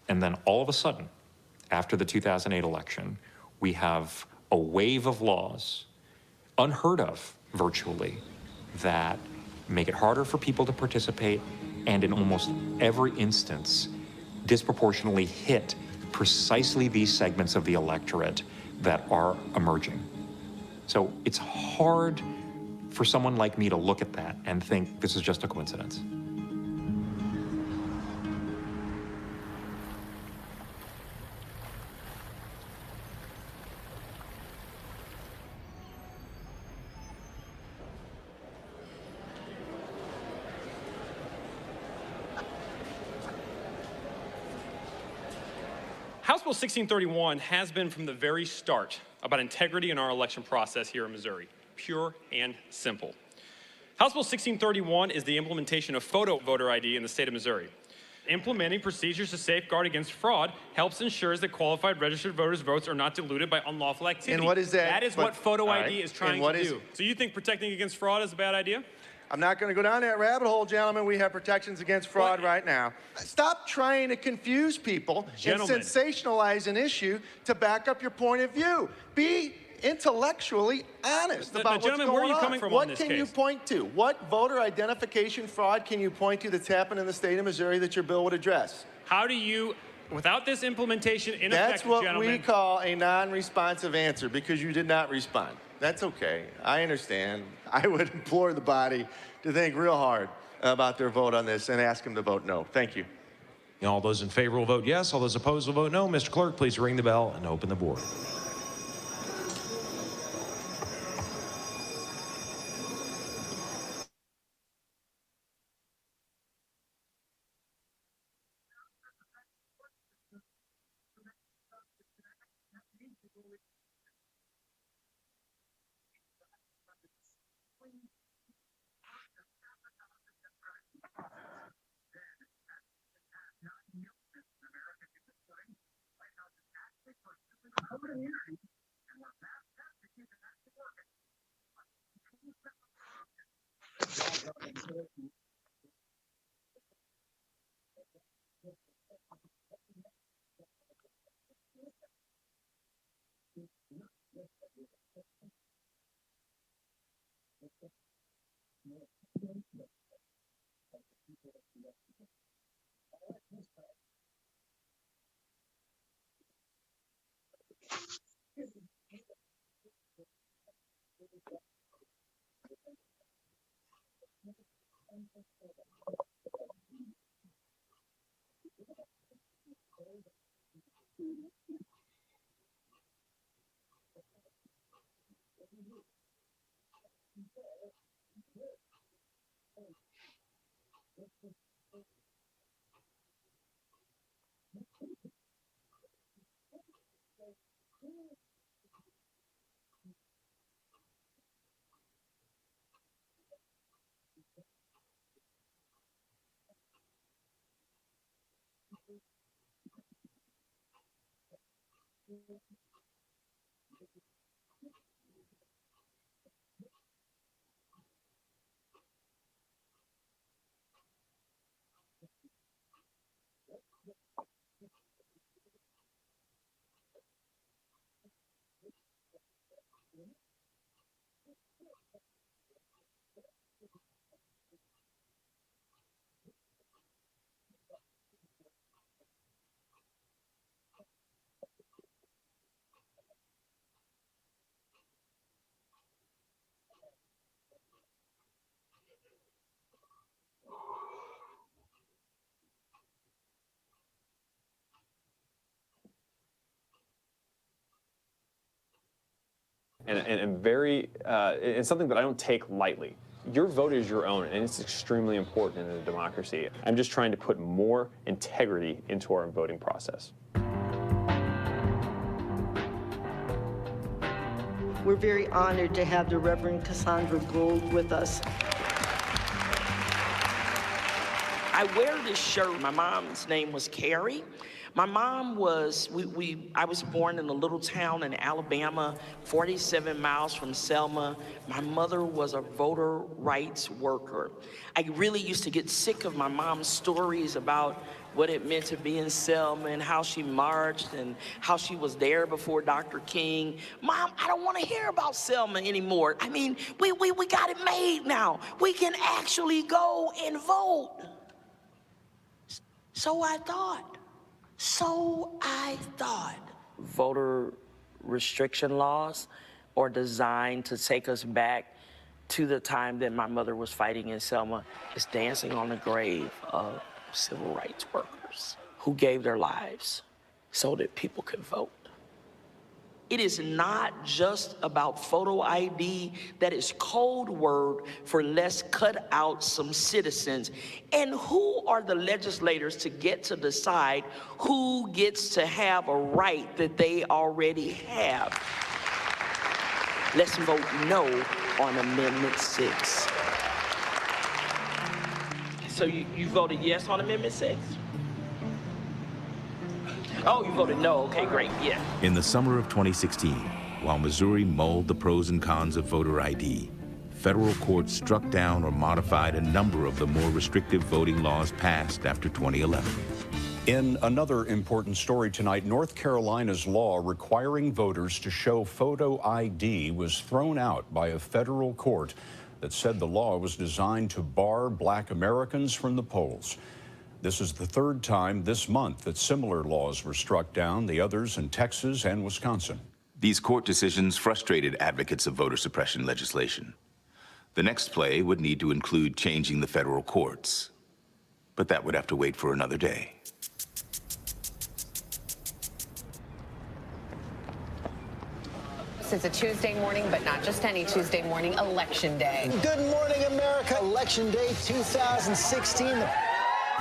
And then all of a sudden, after the 2008 election, we have a wave of laws, unheard of virtually, that make it harder for people to participate and in almost every instance disproportionately hit precisely these segments of the electorate that are emerging. So it's hard for someone like me to look at that and think this is just a coincidence. House Bill 1631 has been from the very start about integrity in our election process here in Missouri. Pure and simple. House Bill 1631 is the implementation of photo voter ID in the state of Missouri. Implementing procedures to safeguard against fraud helps ensures that qualified registered voters' votes are not diluted by unlawful activity. And what is that? That is what photo ID is trying to do. So you think protecting against fraud is a bad idea? I'm not going to go down that rabbit hole, gentlemen. We have protections against fraud right now. Stop trying to confuse people and sensationalize an issue to back up your point of view. Be intellectually honest about what's going where are you on. coming from What on this can you case? point to? What voter identification fraud can you point to that's happened in the state of Missouri that your bill would address? How do you, without this implementation in effect, That's what gentlemen, we call a non-responsive answer because you did not respond. That's okay. I understand. I would implore the body to think real hard about their vote on this and ask them to vote no. Thank you. All those in favor will vote yes. All those opposed will vote no. Mr. Clerk, please ring the bell and open the board. and something that I don't take lightly. Your vote is your own, and it's extremely important in a democracy. I'm just trying to put more integrity into our voting process. We're very honored to have the Reverend Cassandra Gould with us. I wear this shirt. My mom's name was Carrie. My mom was, I was born in a little town in Alabama, 47 miles from Selma. My mother was a voter rights worker. I really used to get sick of my mom's stories about what it meant to be in Selma and how she marched and how she was there before Dr. King. Mom, I don't want to hear about Selma anymore. I mean, we got it made now. We can actually go and vote. So I thought. Voter restriction laws are designed to take us back to the time that my mother was fighting in Selma. It's dancing on the grave of civil rights workers who gave their lives so that people could vote. It is not just about photo ID. That is code word for let's cut out some citizens. And who are the legislators to get to decide who gets to have a right that they already have? Let's vote no on Amendment 6. So you voted yes on Amendment 6? Oh, you voted no. Okay, great. Yeah. In the summer of 2016, while Missouri mulled the pros and cons of voter ID, federal courts struck down or modified a number of the more restrictive voting laws passed after 2011. In another important story tonight, North Carolina's law requiring voters to show photo ID was thrown out by a federal court that said the law was designed to bar Black Americans from the polls. This is the third time this month that similar laws were struck down, the others in Texas and Wisconsin. These court decisions frustrated advocates of voter suppression legislation. The next play would need to include changing the federal courts, but that would have to wait for another day. It's a Tuesday morning, but not just any Tuesday morning, Election Day. Good morning, America. Election Day 2016.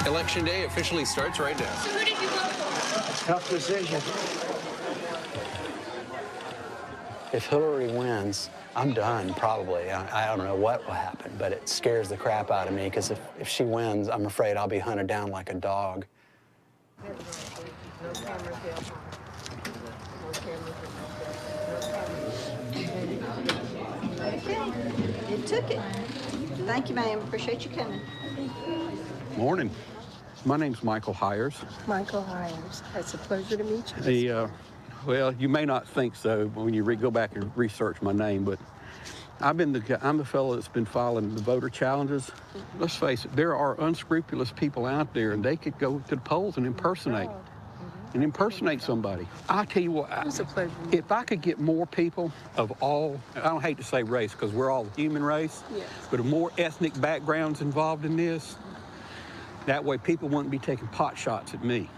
Election Day officially starts right now. So who did you vote for? Tough decision. If Hillary wins, I'm done, probably. I don't know what will happen, but it scares the crap out of me, because if she wins, I'm afraid I'll be hunted down like a dog. You took it. Thank you, ma'am. Appreciate you coming. Morning. My name's Michael Hires. Michael Hires. It's a pleasure to meet you. Well, you may not think so when you go back and research my name, but I'm the fellow that's been filing the voter challenges. Let's face it, there are unscrupulous people out there, and they could go to the polls and impersonate somebody. I'll tell you what, It's a pleasure. if I could get more people of all, I don't hate to say race, because we're all the human race, Yes. but of more ethnic backgrounds involved in this, that way people wouldn't be taking pot shots at me.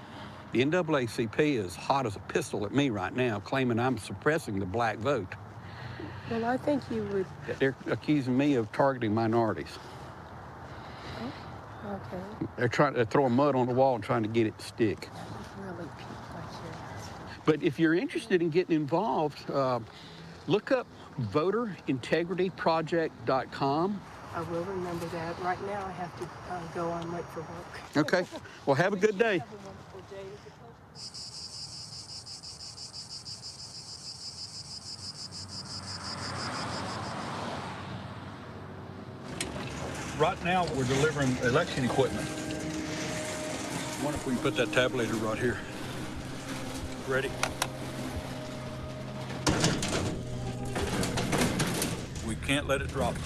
The NAACP is hot as a pistol at me right now, claiming I'm suppressing the black vote. Well, I think you would. They're accusing me of targeting minorities. Okay. They're throwing mud on the wall and trying to get it to stick. Really, people like you. But if you're interested in getting involved, look up voterintegrityproject.com. I will remember that. Right now, I have to go on late for work. Okay. Well, have a good day. Have a wonderful day. Right now, we're delivering election equipment. I wonder if we can put that tabulator right here. Ready? We can't let it drop.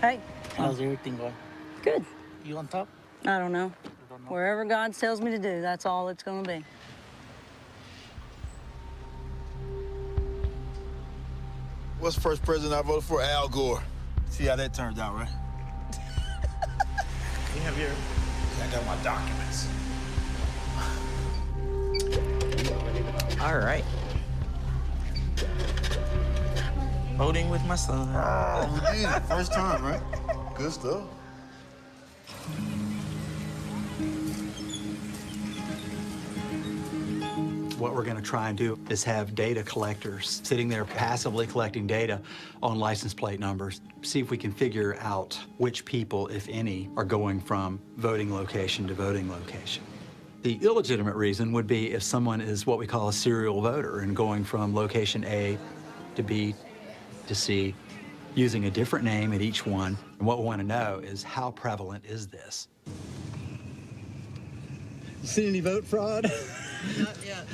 Hey. How's everything going? Good. You on top? I don't know. Wherever God tells me to do, that's all it's going to be. What's the first president I voted for? Al Gore. See how that turns out, right? You have your... I got my documents. All right. Voting with my son. Oh, you did it. First time, right? Good stuff. What we're going to try and do is have data collectors sitting there passively collecting data on license plate numbers, see if we can figure out which people, if any, are going from voting location to voting location. The illegitimate reason would be if someone is what we call a serial voter and going from location A to B to C, using a different name at each one. And what we want to know is how prevalent is this? You see any vote fraud? Not yet.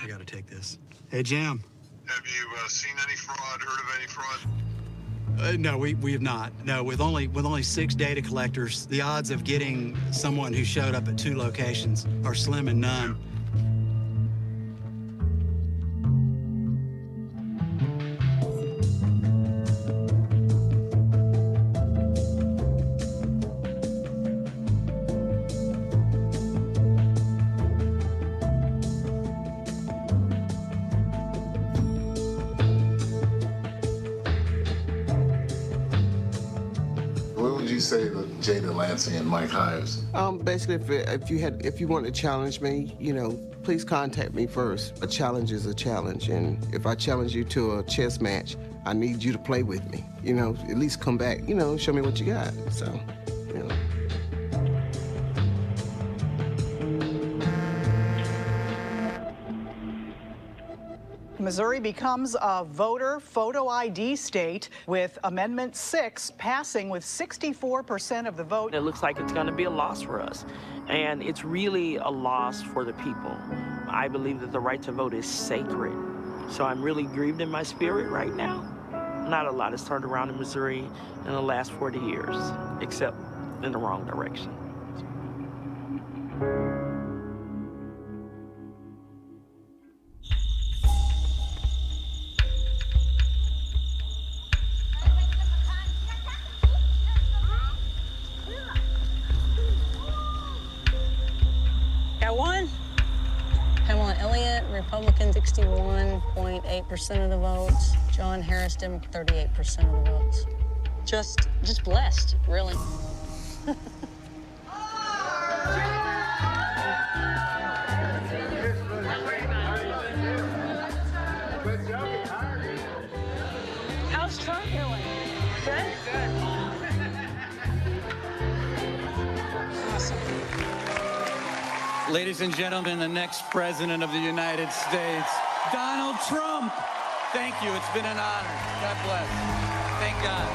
I gotta take this. Hey, Jam. Have you seen any fraud, heard of any fraud? No, we have not. No, with only 6 data collectors, the odds of getting someone who showed up at 2 locations are slim and none. Say to Jada Lancey and Mike Hires? Basically, if you want to challenge me, please contact me first. A challenge is a challenge, and if I challenge you to a chess match, I need you to play with me. At least come back, show me what you got. So, Missouri becomes a voter photo ID state, with Amendment 6 passing with 64% of the vote. It looks like it's going to be a loss for us, and it's really a loss for the people. I believe that the right to vote is sacred, so I'm really grieved in my spirit right now. Not a lot has turned around in Missouri in the last 40 years, except in the wrong direction. Got one? Pamela Elliott, Republican, 61.8% of the votes. John Harris, Democrat, 38% of the votes. Just blessed, really. How's Trump doing? Good? Good. Awesome. Ladies and gentlemen, the next president of the United States, Donald Trump. Thank you. It's been an honor. God bless. Thank God.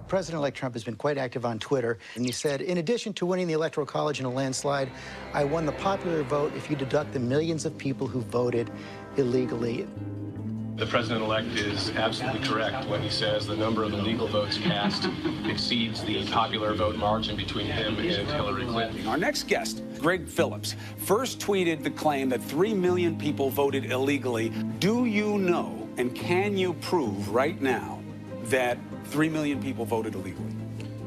President-elect Trump has been quite active on Twitter, and he said, in addition to winning the Electoral College in a landslide, I won the popular vote if you deduct the millions of people who voted illegally. The president-elect is absolutely correct when he says the number of illegal votes cast exceeds the popular vote margin between him and Hillary Clinton. Our next guest, Greg Phillips, first tweeted the claim that 3 million people voted illegally. Do you know, and can you prove right now, that 3 million people voted illegally?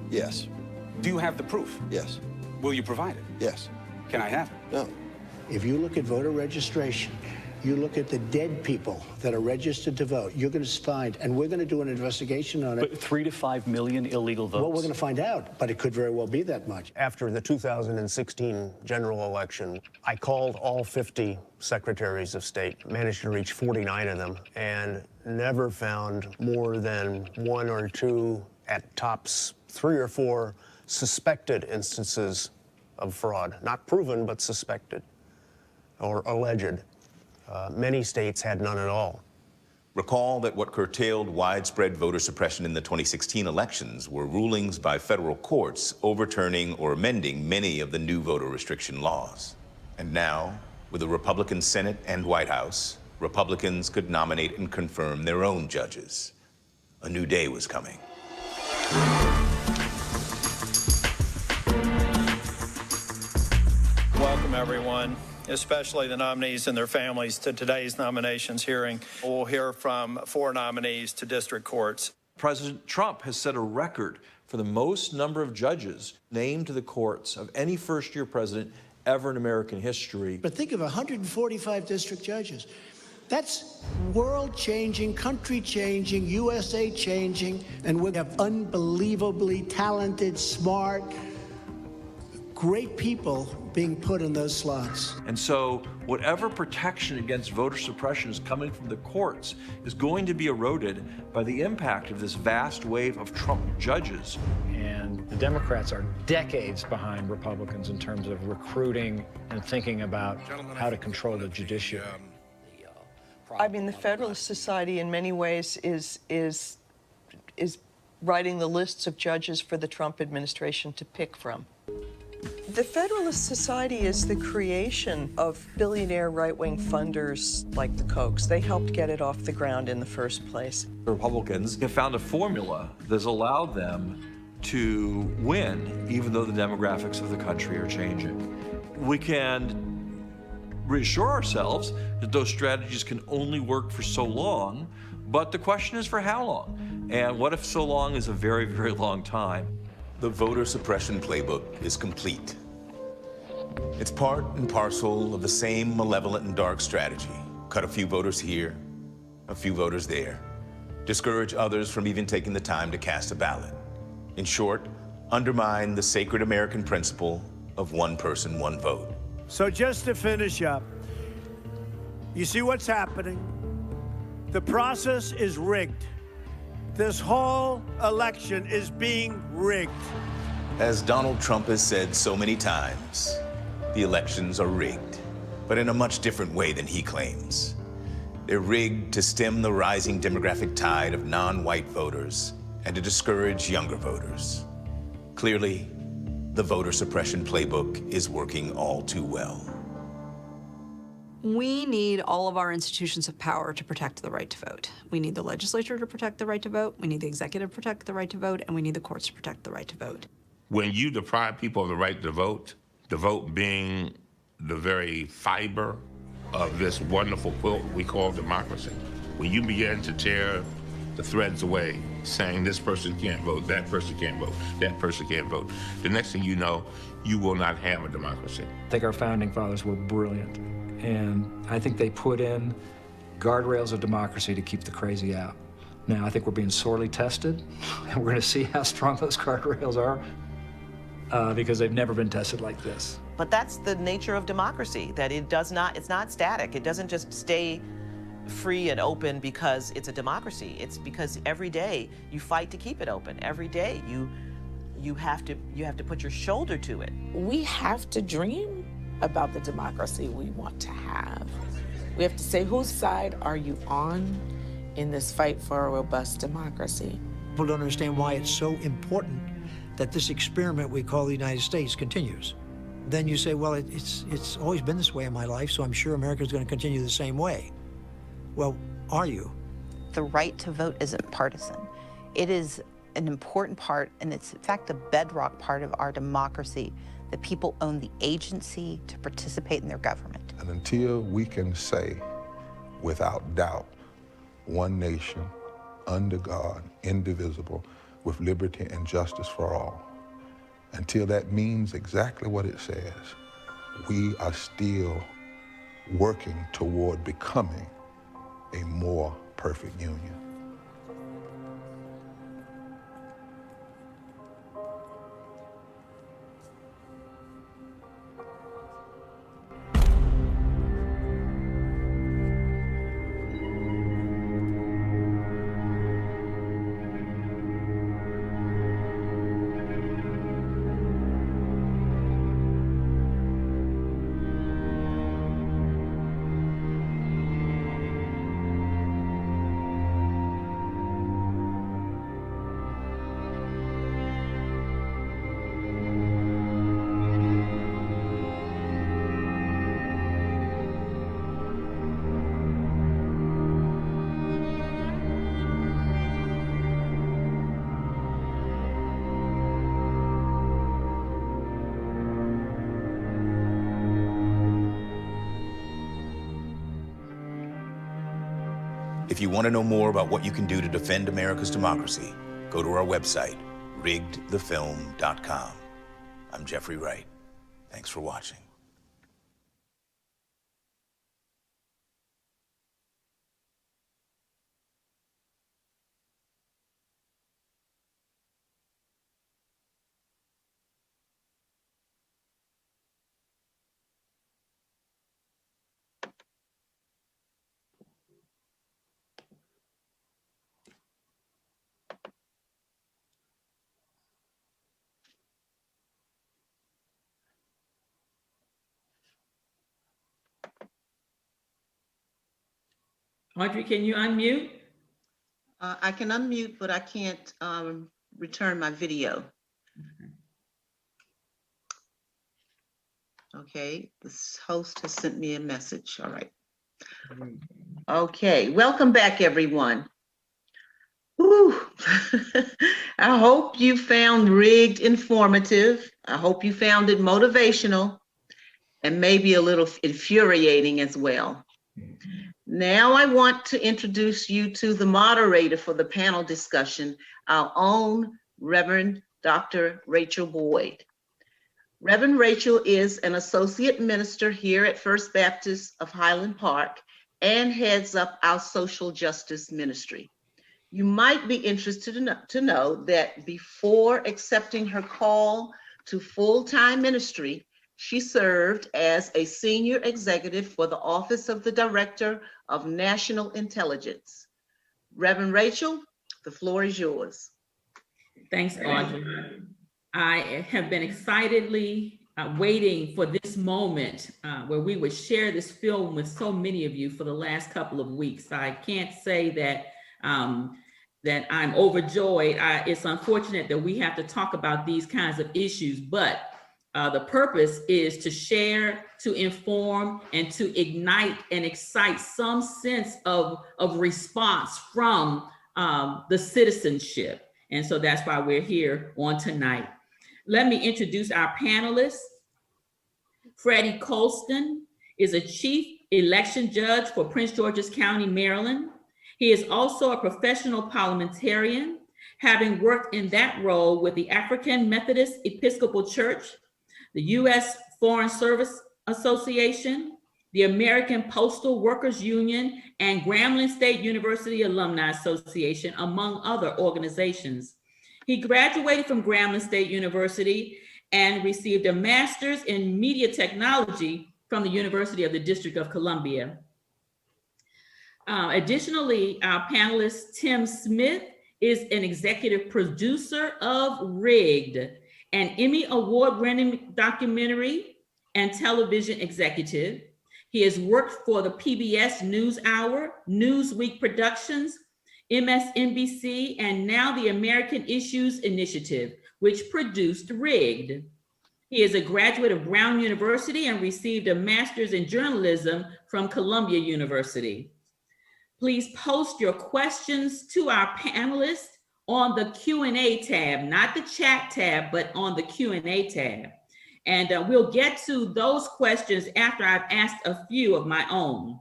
Yes. Do you have the proof? Yes. Will you provide it? Yes. Can I have it? No. If you look at voter registration, you look at the dead people that are registered to vote, you're going to find, and we're going to do an investigation on it. But 3 to 5 million illegal votes. Well, we're going to find out, but it could very well be that much. After the 2016 general election, I called all 50 secretaries of state, managed to reach 49 of them, and never found more than 1 or 2, at tops 3 or 4, suspected instances of fraud. Not proven, but suspected or alleged. Many states had none at all. Recall that what curtailed widespread voter suppression in the 2016 elections were rulings by federal courts overturning or amending many of the new voter restriction laws. And now, with a Republican Senate and White House, Republicans could nominate and confirm their own judges. A new day was coming. Welcome, everyone, especially the nominees and their families, to today's nominations hearing. We'll hear from 4 nominees to district courts. President Trump has set a record for the most number of judges named to the courts of any first-year president ever in American history. But think of 145 district judges. That's world-changing, country-changing, USA-changing, and we have unbelievably talented, smart, great people being put in those slots. And so whatever protection against voter suppression is coming from the courts is going to be eroded by the impact of this vast wave of Trump judges. And the Democrats are decades behind Republicans in terms of recruiting and thinking about how to control the judiciary. I mean, the Federalist Society in many ways is writing the lists of judges for the Trump administration to pick from. The Federalist Society is the creation of billionaire right-wing funders like the Kochs. They helped get it off the ground in the first place. The Republicans have found a formula that's allowed them to win, even though the demographics of the country are changing. We can reassure ourselves that those strategies can only work for so long, but the question is for how long? And what if so long is a very, very long time? The Voter Suppression Playbook is complete. It's part and parcel of the same malevolent and dark strategy. Cut a few voters here, a few voters there. Discourage others from even taking the time to cast a ballot. In short, undermine the sacred American principle of one person, one vote. So just to finish up, you see what's happening? The process is rigged. This whole election is being rigged. As Donald Trump has said so many times, the elections are rigged, but in a much different way than he claims. They're rigged to stem the rising demographic tide of non-white voters and to discourage younger voters. Clearly, the voter suppression playbook is working all too well. We need all of our institutions of power to protect the right to vote. We need the legislature to protect the right to vote, we need the executive to protect the right to vote, and we need the courts to protect the right to vote. When you deprive people of the right to vote, the vote being the very fiber of this wonderful quilt we call democracy, when you begin to tear the threads away, saying this person can't vote, that person can't vote, that person can't vote, the next thing you know, you will not have a democracy. I think our founding fathers were brilliant, and I think they put in guardrails of democracy to keep the crazy out. Now, I think we're being sorely tested, and we're going to see how strong those guardrails are because they've never been tested like this. But that's the nature of democracy, that it's not static. It doesn't just stay free and open because it's a democracy. It's because every day you fight to keep it open. Every day you have to put your shoulder to it. We have to dream about the democracy we want to have. We have to say, whose side are you on in this fight for a robust democracy? People don't understand why it's so important that this experiment we call the United States continues. Then you say, well, it's always been this way in my life, so I'm sure America's going to continue the same way. Well, are you? The right to vote isn't partisan. It is an important part, and it's in fact a bedrock part of our democracy, that people own the agency to participate in their government. And until we can say, without doubt, one nation, under God, indivisible, with liberty and justice for all, until that means exactly what it says, we are still working toward becoming a more perfect union. If you want to know more about what you can do to defend America's democracy, go to our website, riggedthefilm.com. I'm Jeffrey Wright. Thanks for watching. Audrey, can you unmute? I can unmute, but I can't return my video. Okay, this host has sent me a message. All right. Okay, welcome back, everyone. Whew. I hope you found Rigged informative. I hope you found it motivational and maybe a little infuriating as well. Now I want to introduce you to the moderator for the panel discussion, our own Reverend Dr. Rachel Boyd. Reverend Rachel is an associate minister here at First Baptist of Highland Park and heads up our social justice ministry. You might be interested to know that before accepting her call to full-time ministry, she served as a senior executive for the Office of the Director of National Intelligence. Reverend Rachel, the floor is yours. Thanks, Audrey. I have been excitedly waiting for this moment where we would share this film with so many of you for the last couple of weeks. I can't say that that I'm overjoyed. It's unfortunate that we have to talk about these kinds of issues, but the purpose is to share, to inform, and to ignite and excite some sense of response from the citizenship. And so that's why we're here on tonight. Let me introduce our panelists. Freddie Colston is a chief election judge for Prince George's County, Maryland. He is also a professional parliamentarian, having worked in that role with the African Methodist Episcopal Church, the U.S. Foreign Service Association, the American Postal Workers Union, and Grambling State University Alumni Association, among other organizations. He graduated from Grambling State University and received a master's in media technology from the University of the District of Columbia. Additionally, our panelist, Tim Smith, is an executive producer of Rigged, an Emmy Award-winning documentary and television executive. He has worked for the PBS NewsHour, Newsweek Productions, MSNBC, and now the American Issues Initiative, which produced Rigged. He is a graduate of Brown University and received a master's in journalism from Columbia University. Please post your questions to our panelists on the Q&A tab, not the chat tab, but on the Q&A tab. And we'll get to those questions after I've asked a few of my own.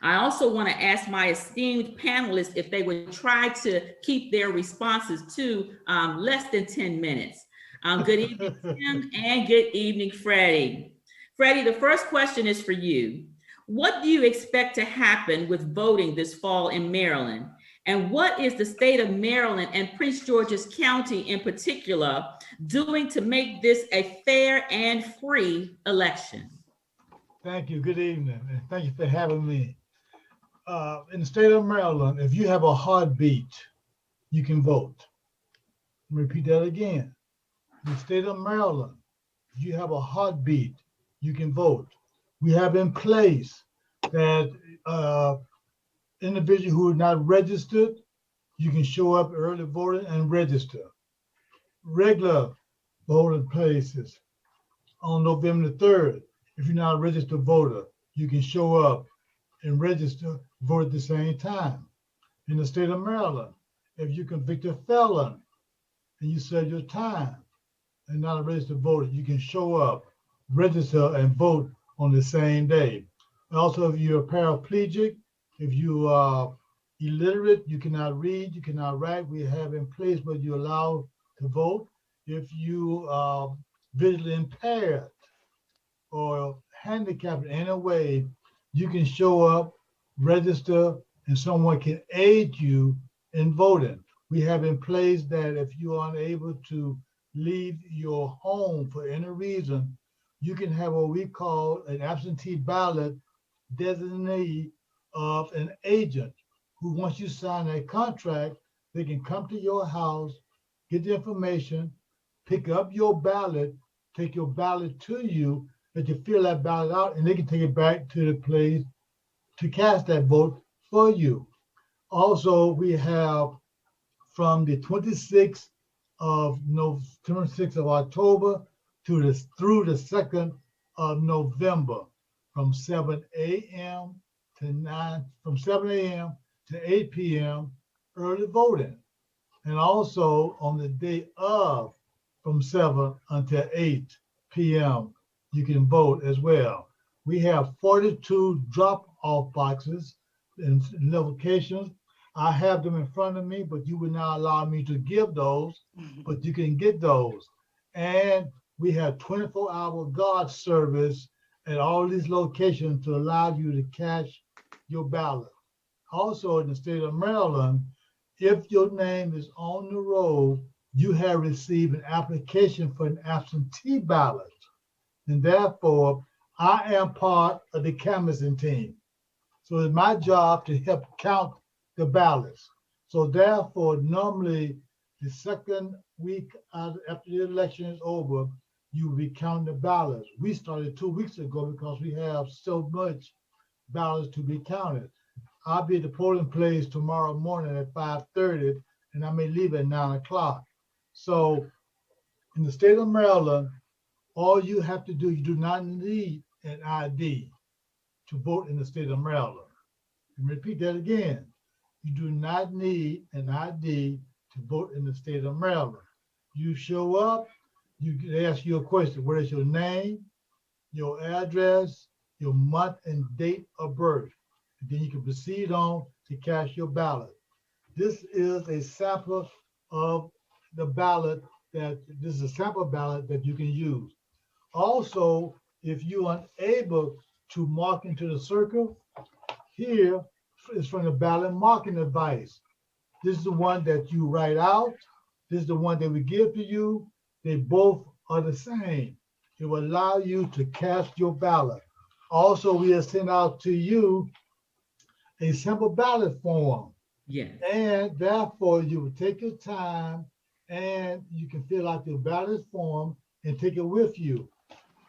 I also want to ask my esteemed panelists if they would try to keep their responses to less than 10 minutes. Good evening, Tim, and good evening, Freddie. Freddie, the first question is for you. What do you expect to happen with voting this fall in Maryland? And what is the state of Maryland and Prince George's County in particular doing to make this a fair and free election? Thank you. Good evening. And thank you for having me. In the state of Maryland, if you have a heartbeat, you can vote. Let me repeat that again. In the state of Maryland, if you have a heartbeat, you can vote. We have in place that individuals who are not registered, you can show up early voting and register. Regular voting places on November 3rd, if you're not a registered voter, you can show up and register, vote at the same time. In the state of Maryland, if you're convicted felon and you serve your time and not a registered voter, you can show up, register, and vote on the same day. Also, if you're a paraplegic, if you are illiterate, you cannot read, you cannot write, we have in place where you're allowed to vote. If you are visually impaired or handicapped in any way, you can show up, register, and someone can aid you in voting. We have in place that if you are unable to leave your home for any reason, you can have what we call an absentee ballot designee of an agent who, once you sign a contract, they can come to your house, get the information, pick up your ballot, take your ballot to you, that you fill that ballot out, and they can take it back to the place to cast that vote for you. Also, we have from the 26th of October through the 2nd of November, from 7 a.m. to 8 p.m. early voting. And also on the day of, from 7 until 8 p.m., you can vote as well. We have 42 drop-off boxes in locations. I have them in front of me, but you would not allow me to give those, but you can get those. And we have 24-hour guard service at all these locations to allow you to cash your ballot. Also in the state of Maryland, if your name is on the roll you have received an application for an absentee ballot. And therefore, I am part of the canvassing team. So it's my job to help count the ballots. So therefore, normally the second week after the election is over, you will be counting the ballots. We started 2 weeks ago because we have so much ballots to be counted. I'll be at the polling place tomorrow morning at 5:30, and I may leave at 9 o'clock. So in the state of Maryland, all you have to do, you do not need an ID to vote in the state of Maryland. And repeat that again. You do not need an ID to vote in the state of Maryland. You show up, they ask you a question. What is your name, your address, your month and date of birth? And then you can proceed on to cast your ballot. This is a sample of the ballot this is a sample ballot that you can use. Also, if you're unable to mark into the circle, here is from the ballot marking advice. This is the one that you write out. This is the one that we give to you. They both are the same. It will allow you to cast your ballot. Also, we have sent out to you a simple ballot form. Yes. And therefore, you will take your time and you can fill out the ballot form and take it with you.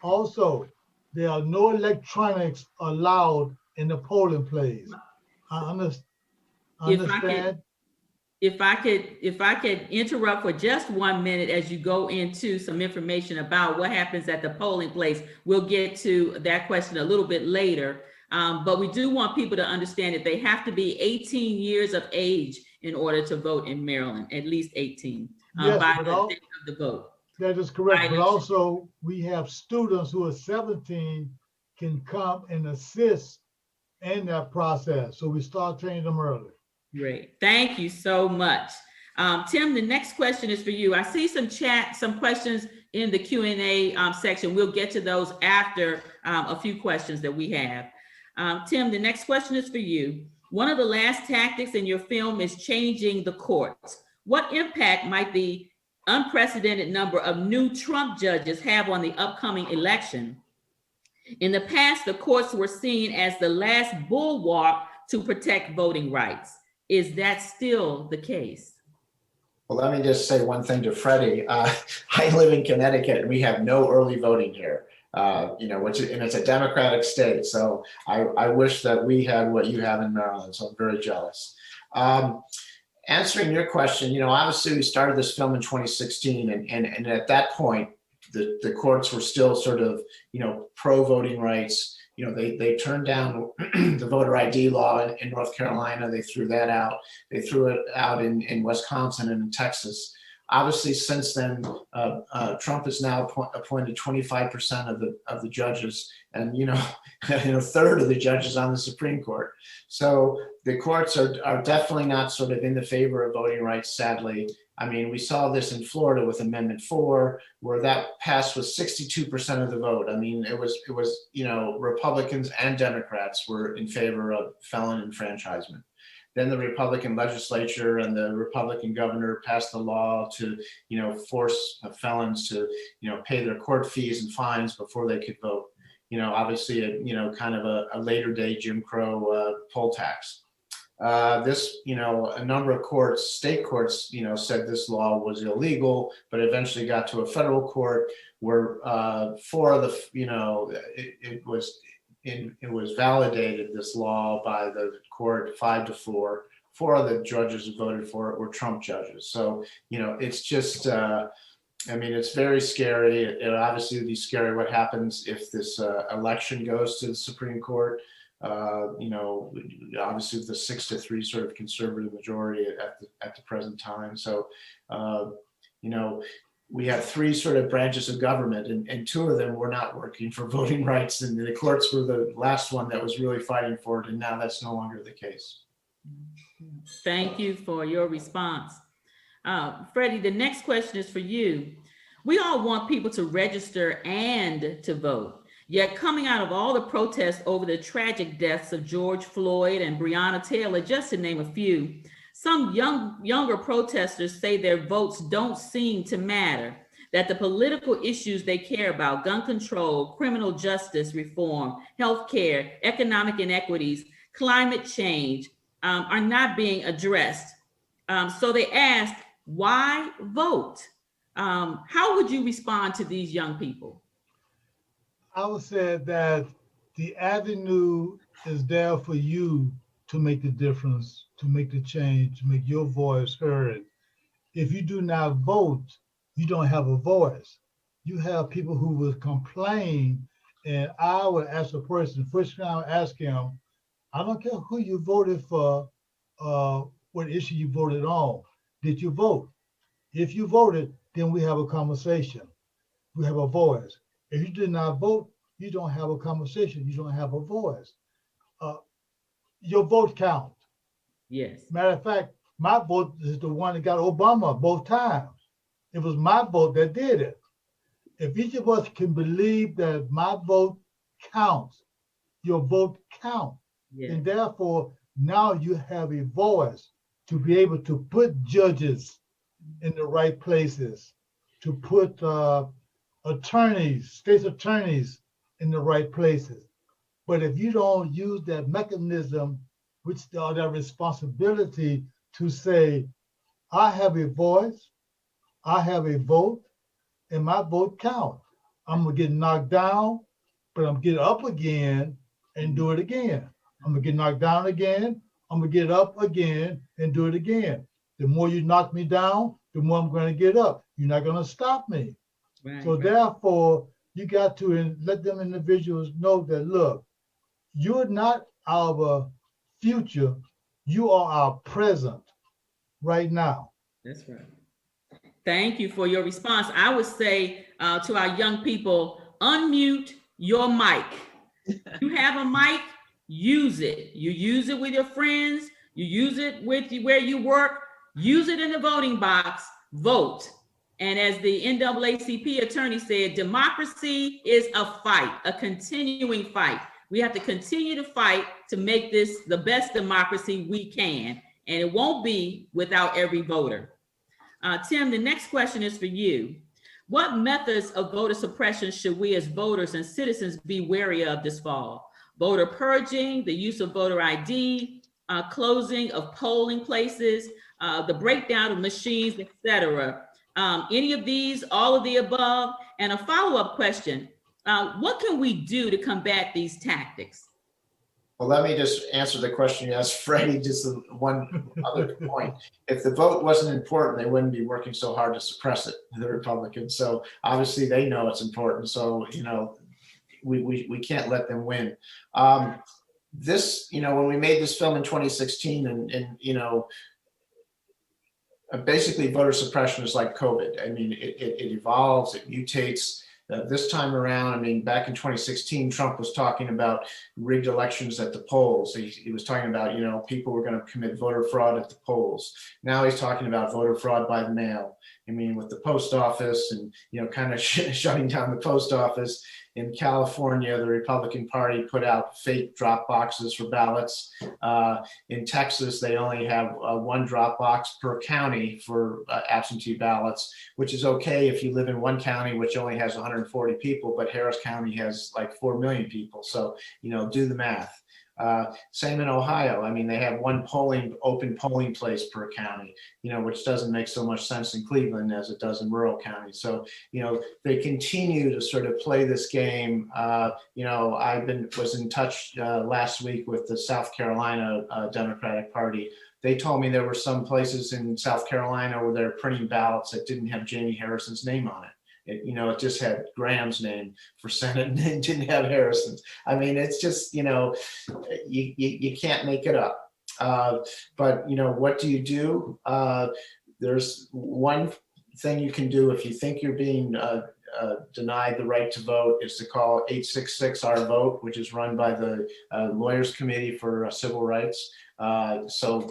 Also, there are no electronics allowed in the polling place. I understand. If I could interrupt for just 1 minute as you go into some information about what happens at the polling place. We'll get to that question a little bit later. But we do want people to understand that they have to be 18 years of age in order to vote in Maryland, at least 18 Yes, by the date of the vote. That is correct. But also, we have students who are 17 can come and assist in that process. So we start training them early. Great. Thank you so much. Tim, the next question is for you. I see some questions in the Q&A section. We'll get to those after a few questions that we have. Tim, the next question is for you. One of the last tactics in your film is changing the courts. What impact might the unprecedented number of new Trump judges have on the upcoming election? In the past, the courts were seen as the last bulwark to protect voting rights. Is that still the case? Well, let me just say one thing to Freddie. I live in Connecticut and we have no early voting here. And it's a Democratic state. So I wish that we had what you have in Maryland. So I'm very jealous. Answering your question, obviously we started this film in 2016 and at that point, the courts were still sort of, pro-voting rights. They turned down the voter ID law in North Carolina. They threw that out. They threw it out in Wisconsin and in Texas. Obviously, since then, Trump has now appointed 25% of the judges, and a third of the judges on the Supreme Court. So the courts are definitely not sort of in the favor of voting rights. Sadly, I mean, we saw this in Florida with Amendment 4, where that passed with 62% of the vote. I mean, it was Republicans and Democrats were in favor of felon enfranchisement. Then the Republican legislature and the Republican governor passed the law to, force felons to, pay their court fees and fines before they could vote. Obviously, kind of a later day Jim Crow poll tax. A number of state courts, said this law was illegal, but eventually got to a federal court where four of the, it was validated, this law, by the court 5-4. 4 of the judges who voted for it were Trump judges. So, it's just, it's very scary. It obviously would be scary what happens if this election goes to the Supreme Court. Obviously with the 6-3 sort of conservative majority at the present time. So, we have 3 sort of branches of government, and 2 of them were not working for voting rights, and the courts were the last one that was really fighting for it, and now that's no longer the case. Thank you for your response. Freddie, the next question is for you. We all want people to register and to vote. Yet coming out of all the protests over the tragic deaths of George Floyd and Breonna Taylor, just to name a few, Some younger protesters say their votes don't seem to matter, that the political issues they care about, gun control, criminal justice reform, healthcare, economic inequities, climate change, are not being addressed. So they ask, why vote? How would you respond to these young people? I would say that the avenue is there for you to make the difference, to make the change, to make your voice heard. If you do not vote, you don't have a voice. You have people who will complain, and I would ask a person, first thing I would ask him, I don't care who you voted for, what issue you voted on. Did you vote? If you voted, then we have a conversation. We have a voice. If you did not vote, you don't have a conversation. You don't have a voice. Your vote count. Yes. Matter of fact, my vote is the one that got Obama both times. It was my vote that did it. If each of us can believe that my vote counts, your vote counts, and therefore now you have a voice to be able to put judges in the right places, to put attorneys, state's attorneys in the right places. But if you don't use that mechanism, which are that responsibility to say, I have a voice, I have a vote, and my vote counts. I'm gonna get knocked down, but I'm gonna get up again and do it again. I'm gonna get knocked down again, I'm gonna get up again and do it again. The more you knock me down, the more I'm gonna get up. You're not gonna stop me. So therefore, you got to let them individuals know that, look, you're not our future, you are our present right now. That's right. Thank you for your response. I would say to our young people, unmute your mic. You have a mic, use it. You use it with your friends, you use it with where you work, use it in the voting box, vote. And as the NAACP attorney said, democracy is a fight, a continuing fight. We have to continue to fight to make this the best democracy we can. And it won't be without every voter. Tim, the next question is for you. What methods of voter suppression should we as voters and citizens be wary of this fall? Voter purging, the use of voter ID, closing of polling places, the breakdown of machines, etc. Any of these, all of the above? And a follow-up question, what can we do to combat these tactics? Well, let me just answer the question you asked Freddie, just one other point. If the vote wasn't important, they wouldn't be working so hard to suppress it, the Republicans. So obviously they know it's important. So, you know, we can't let them win. This, you know, when we made this film in 2016 and you know, basically voter suppression is like COVID. I mean, it evolves, it mutates. This time around, I mean, back in 2016, Trump was talking about rigged elections at the polls. He was talking about, you know, people were going to commit voter fraud at the polls. Now he's talking about voter fraud by the mail. I mean, with the post office and, you know, kind of shutting down the post office. In California, the Republican Party put out fake drop boxes for ballots. In Texas, they only have one drop box per county for absentee ballots, which is okay if you live in one county, which only has 140 people, but Harris County has like 4 million people. So, you know, do the math. Same in Ohio. I mean, they have one open polling place per county, you know, which doesn't make so much sense in Cleveland as it does in rural counties. So, you know, they continue to sort of play this game. You know, was in touch last week with the South Carolina Democratic Party. They told me there were some places in South Carolina where they're printing ballots that didn't have Jamie Harrison's name on it. You know, it just had Graham's name for Senate and it didn't have Harrison's. I mean, it's just, you know, you can't make it up. But, you know, what do you do? There's one thing you can do if you think you're being denied the right to vote is to call 866-OUR-VOTE, which is run by the Lawyers Committee for Civil Rights. So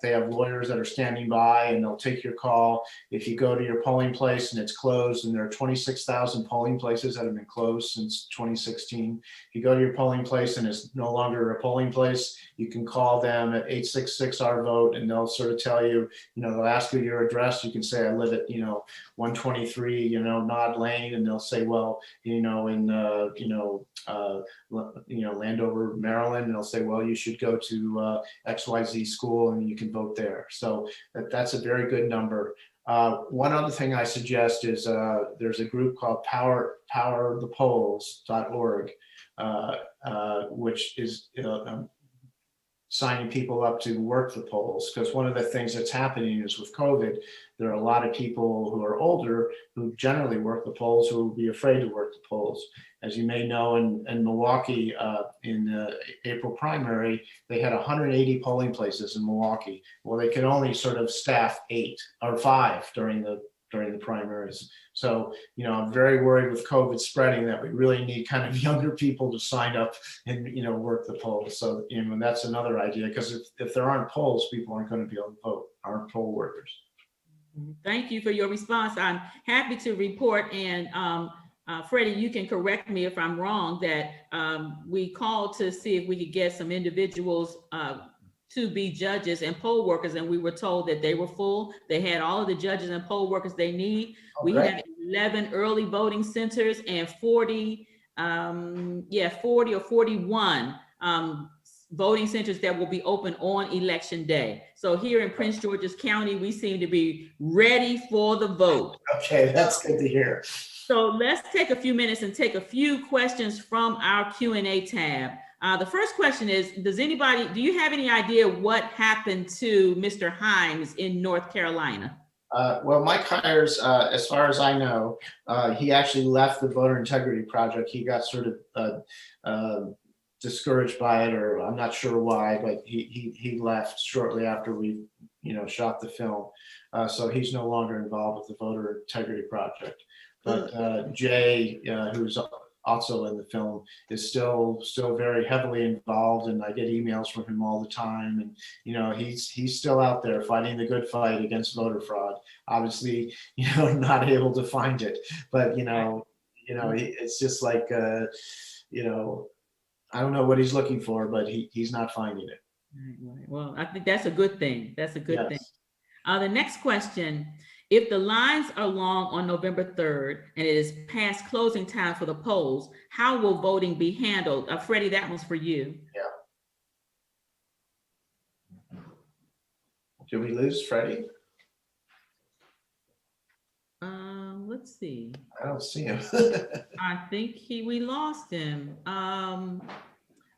they have lawyers that are standing by, and they'll take your call. If you go to your polling place and it's closed, and there are 26,000 polling places that have been closed since 2016. If you go to your polling place and it's no longer a polling place, you can call them at 866-OUR-VOTE, and they'll sort of tell you, they'll ask you your address. You can say, I live at, 123, Nod Lane, and they'll say, well, in Landover, Maryland, and they'll say, well, you should go to XYZ school and you can vote there. So that's a very good number. One other thing I suggest is there's a group called powerthepolls.org, which is signing people up to work the polls, because one of the things that's happening is with COVID, there are a lot of people who are older who generally work the polls who will be afraid to work the polls. As you may know, in Milwaukee, in the April primary, they had 180 polling places in Milwaukee. Well, they could only sort of staff 8 or 5 during the primaries. So, I'm very worried with COVID spreading that we really need kind of younger people to sign up and, work the polls. So, that's another idea, because if there aren't polls, people aren't going to be able to vote, aren't poll workers. Thank you for your response. I'm happy to report, and Freddie, you can correct me if I'm wrong, that we called to see if we could get some individuals to be judges and poll workers, and we were told that they were full. They had all of the judges and poll workers they need. We have 11 early voting centers and 40 or 41 voting centers that will be open on election day. So here in Prince George's County, we seem to be ready for the vote. Okay, that's good to hear. So let's take a few minutes and take a few questions from our Q&A tab. The first question is, do you have any idea what happened to Mr. Himes in North Carolina? Well, Mike Hires, as far as I know, he actually left the Voter Integrity Project. He got sort of discouraged by it, or I'm not sure why, but he left shortly after we, shot the film. So he's no longer involved with the Voter Integrity Project. But Jay, who's also in the film, is still very heavily involved, and I get emails from him all the time. And he's still out there fighting the good fight against voter fraud. Obviously, not able to find it, but it's just like I don't know what he's looking for, but he's not finding it. Right. Well, I think that's a good thing. That's a good thing. The next question. If the lines are long on November 3rd and it is past closing time for the polls, how will voting be handled? Freddie, that one's for you. Yeah. Did we lose Freddie? Let's see. I don't see him. I think we lost him.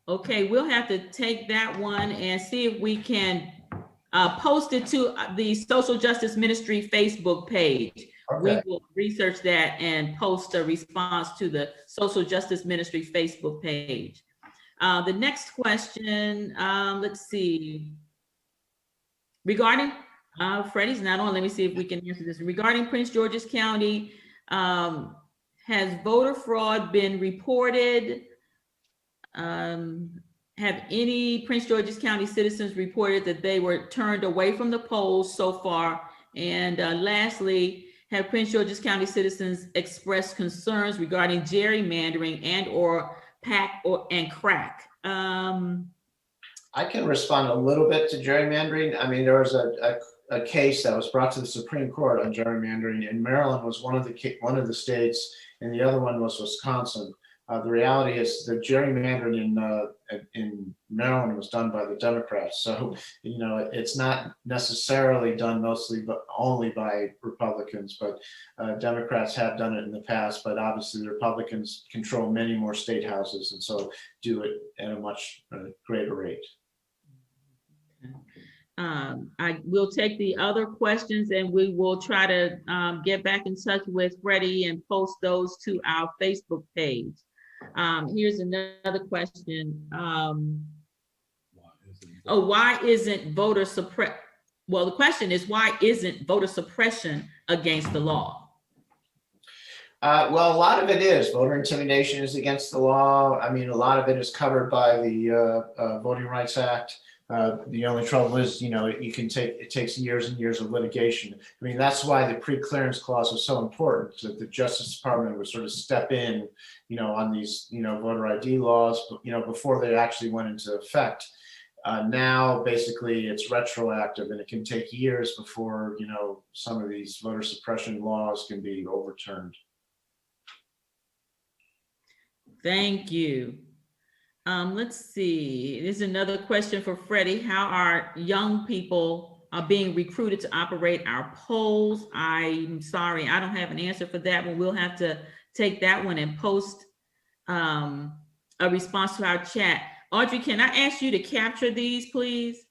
Okay, we'll have to take that one and see if we can post it to the Social Justice Ministry Facebook page. Okay. We will research that and post a response to the Social Justice Ministry Facebook page. The next question, let's see. Regarding, Freddie's not on, let me see if we can answer this. Regarding Prince George's County, has voter fraud been reported? Have any Prince George's County citizens reported that they were turned away from the polls so far? And lastly, have Prince George's County citizens expressed concerns regarding gerrymandering and or PAC and crack? I can respond a little bit to gerrymandering. I mean, there was a case that was brought to the Supreme Court on gerrymandering, and Maryland was one of the states, and the other one was Wisconsin. The reality is that gerrymandering in Maryland was done by the Democrats. So, it's not necessarily done mostly, but only by Republicans, but Democrats have done it in the past, but obviously the Republicans control many more state houses, and so do it at a much greater rate. I will take the other questions, and we will try to get back in touch with Freddie and post those to our Facebook page. Here's another question. Why isn't voter suppression? Well, the question is, why isn't voter suppression against the law? Well, a lot of it is. Voter intimidation is against the law. I mean, a lot of it is covered by the Voting Rights Act. The only trouble is, it takes years and years of litigation. I mean, that's why the pre-clearance clause was so important, that the Justice Department would sort of step in, on these, voter ID laws, before they actually went into effect. Now, basically, it's retroactive, and it can take years before, some of these voter suppression laws can be overturned. Thank you. Let's see. There's another question for Freddie. How are young people being recruited to operate our polls? I'm sorry, I don't have an answer for that one. We'll have to take that one and post a response to our chat. Audrey, can I ask you to capture these, please?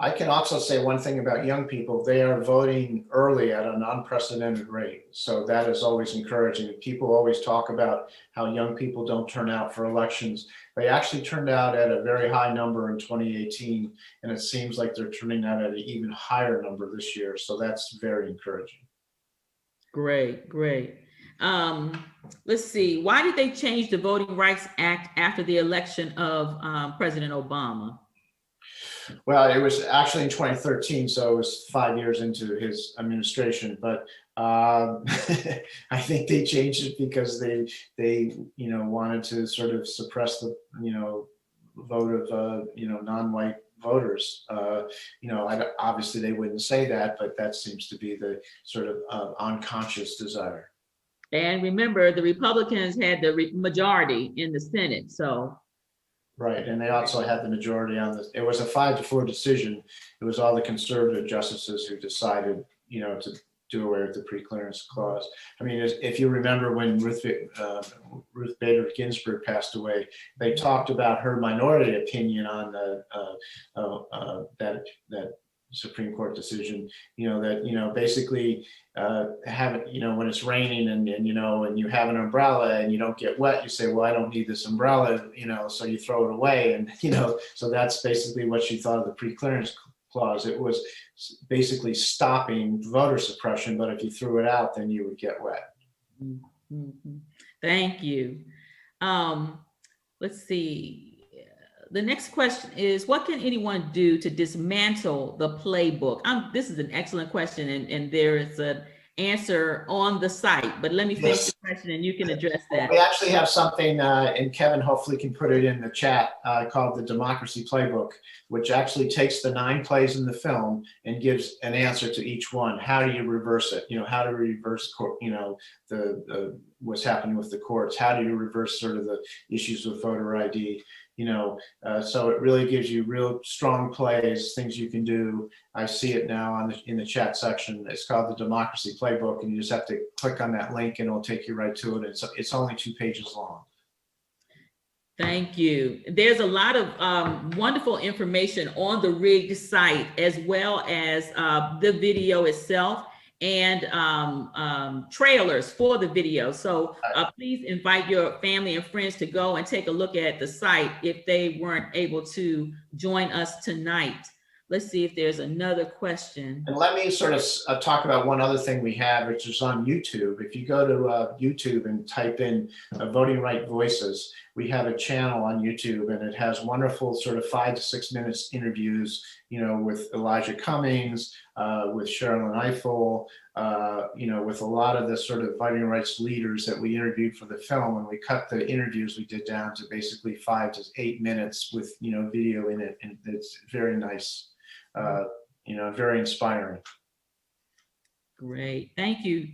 I can also say one thing about young people. They are voting early at an unprecedented rate. So that is always encouraging. People always talk about how young people don't turn out for elections. They actually turned out at a very high number in 2018, and it seems like they're turning out at an even higher number this year. So that's very encouraging. Great, great. Let's see. Why did they change the Voting Rights Act after the election of President Obama? Well, it was actually in 2013, so it was 5 years into his administration. But I think they changed it because they wanted to sort of suppress the vote of non-white voters. Obviously they wouldn't say that, but that seems to be the sort of unconscious desire. And remember, the Republicans had the majority in the Senate, so. Right, and they also had the majority on this. It was a 5-4 decision. It was all the conservative justices who decided, to do away with the pre-clearance clause. I mean, if you remember when Ruth Bader Ginsburg passed away, they talked about her minority opinion on that Supreme Court decision. Basically when it's raining and you have an umbrella and you don't get wet, you say, well, I don't need this umbrella, so you throw it away. And, so that's basically what she thought of the pre-clearance clause. It was basically stopping voter suppression, but if you threw it out, then you would get wet. Mm-hmm. Thank you. Let's see. The next question is, what can anyone do to dismantle the playbook? This is an excellent question, and there is an answer on the site, but let me finish the question and you can address that. We actually have something, and Kevin hopefully can put it in the chat, called the Democracy Playbook, which actually takes the 9 plays in the film and gives an answer to each one. How do you reverse it? How to reverse, what's happening with the courts? How do you reverse sort of the issues with voter ID? So it really gives you real strong plays, things you can do. I see it now in the chat section. It's called the Democracy Playbook, and you just have to click on that link and it'll take you right to it. It's only 2 pages long. Thank you. There's a lot of wonderful information on the rigged site, as well as the video itself and trailers for the video. So please invite your family and friends to go and take a look at the site if they weren't able to join us tonight. Let's see if there's another question. And let me sort of talk about one other thing we have, which is on YouTube. If you go to YouTube and type in Voting Right Voices, we have a channel on YouTube, and it has wonderful sort of 5 to 6 minutes interviews, with Elijah Cummings, with Sherilyn Ifill, with a lot of the sort of voting rights leaders that we interviewed for the film. And we cut the interviews we did down to basically 5 to 8 minutes with, video in it. And it's very nice, very inspiring. Great, thank you.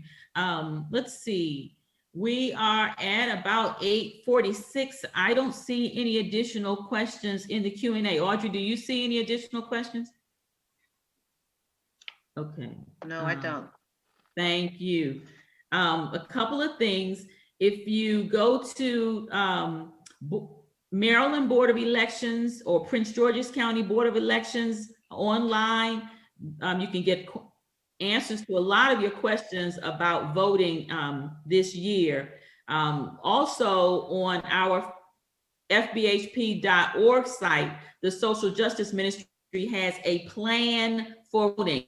Let's see. We are at about 8:46. I don't see any additional questions in the Q&A. Audrey, do you see any additional questions? Okay. No, I don't. Thank you. A couple of things. If you go to Maryland Board of Elections or Prince George's County Board of Elections online, you can get answers to a lot of your questions about voting this year. Also on our fbhp.org site, the Social Justice Ministry has a plan for voting.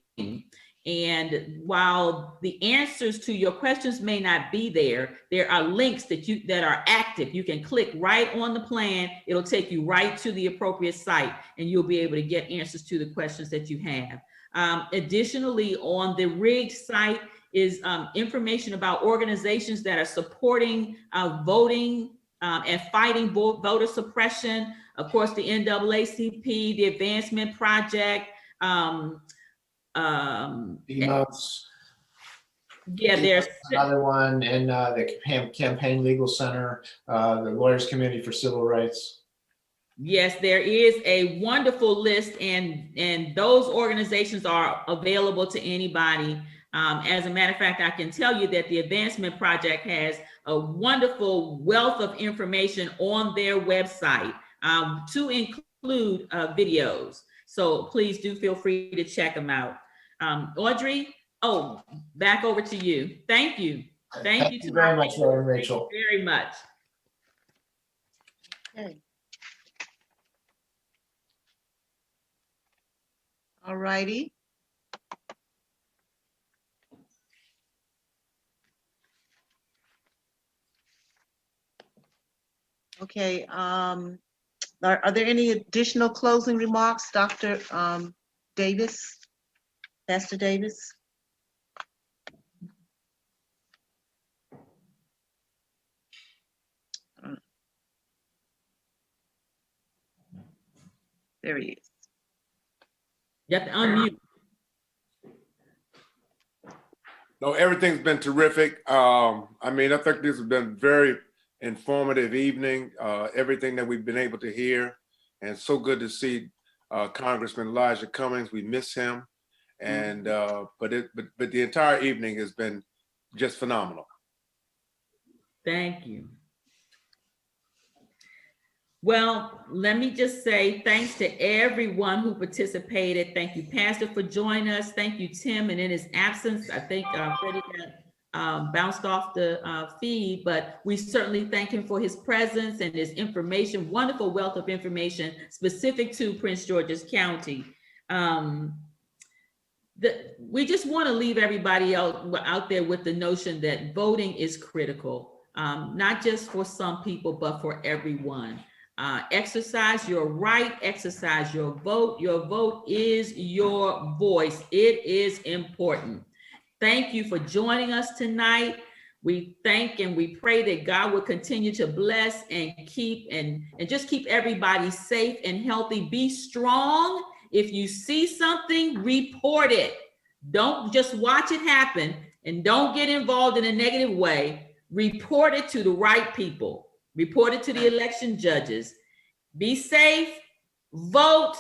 And while the answers to your questions may not be there, there are links that are active. You can click right on the plan. It'll take you right to the appropriate site, and you'll be able to get answers to the questions that you have. Additionally, on the rigged site is information about organizations that are supporting voting and fighting voter suppression. Of course, the NAACP, the Advancement Project, yeah, there's another one in the Campaign Legal Center, the Lawyers Committee for Civil Rights. Yes, there is a wonderful list, and those organizations are available to anybody. As a matter of fact, I can tell you that the Advancement Project has a wonderful wealth of information on their website, to include videos. So please do feel free to check them out. Audrey, back over to you. Thank you. Thank you very much, Lauren, Rachel. Very much. Okay. All righty. Okay, are there any additional closing remarks, Dr. Davis, Pastor Davis? There he is. You have to unmute. No, everything's been terrific. I mean, I think this has been very informative evening, everything that we've been able to hear, and so good to see Congressman Elijah Cummings. We miss him, and but the entire evening has been just phenomenal. Thank you. Well, let me just say thanks to everyone who participated. Thank you, Pastor, for joining us. Thank you, Tim. And in his absence, I think Freddie got bounced off the feed, but we certainly thank him for his presence and his information, wonderful wealth of information specific to Prince George's County. We just want to leave everybody out there with the notion that voting is critical, not just for some people, but for everyone. Exercise your right, exercise your vote. Your vote is your voice. It is important. Thank you for joining us tonight. We thank and we pray that God will continue to bless and keep and just keep everybody safe and healthy. Be strong. If you see something, report it. Don't just watch it happen, and don't get involved in a negative way. Report it to the right people. Report it to the election judges. Be safe, vote,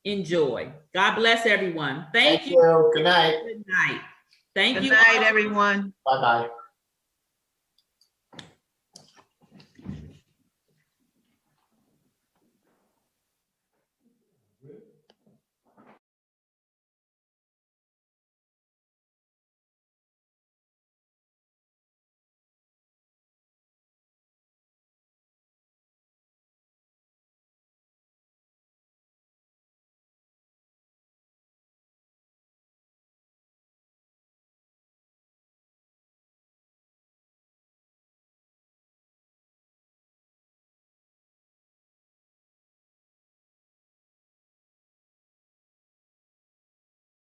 enjoy. God bless everyone. Thank you. Good night. Good night. Thank you. Good night, everyone. Bye-bye.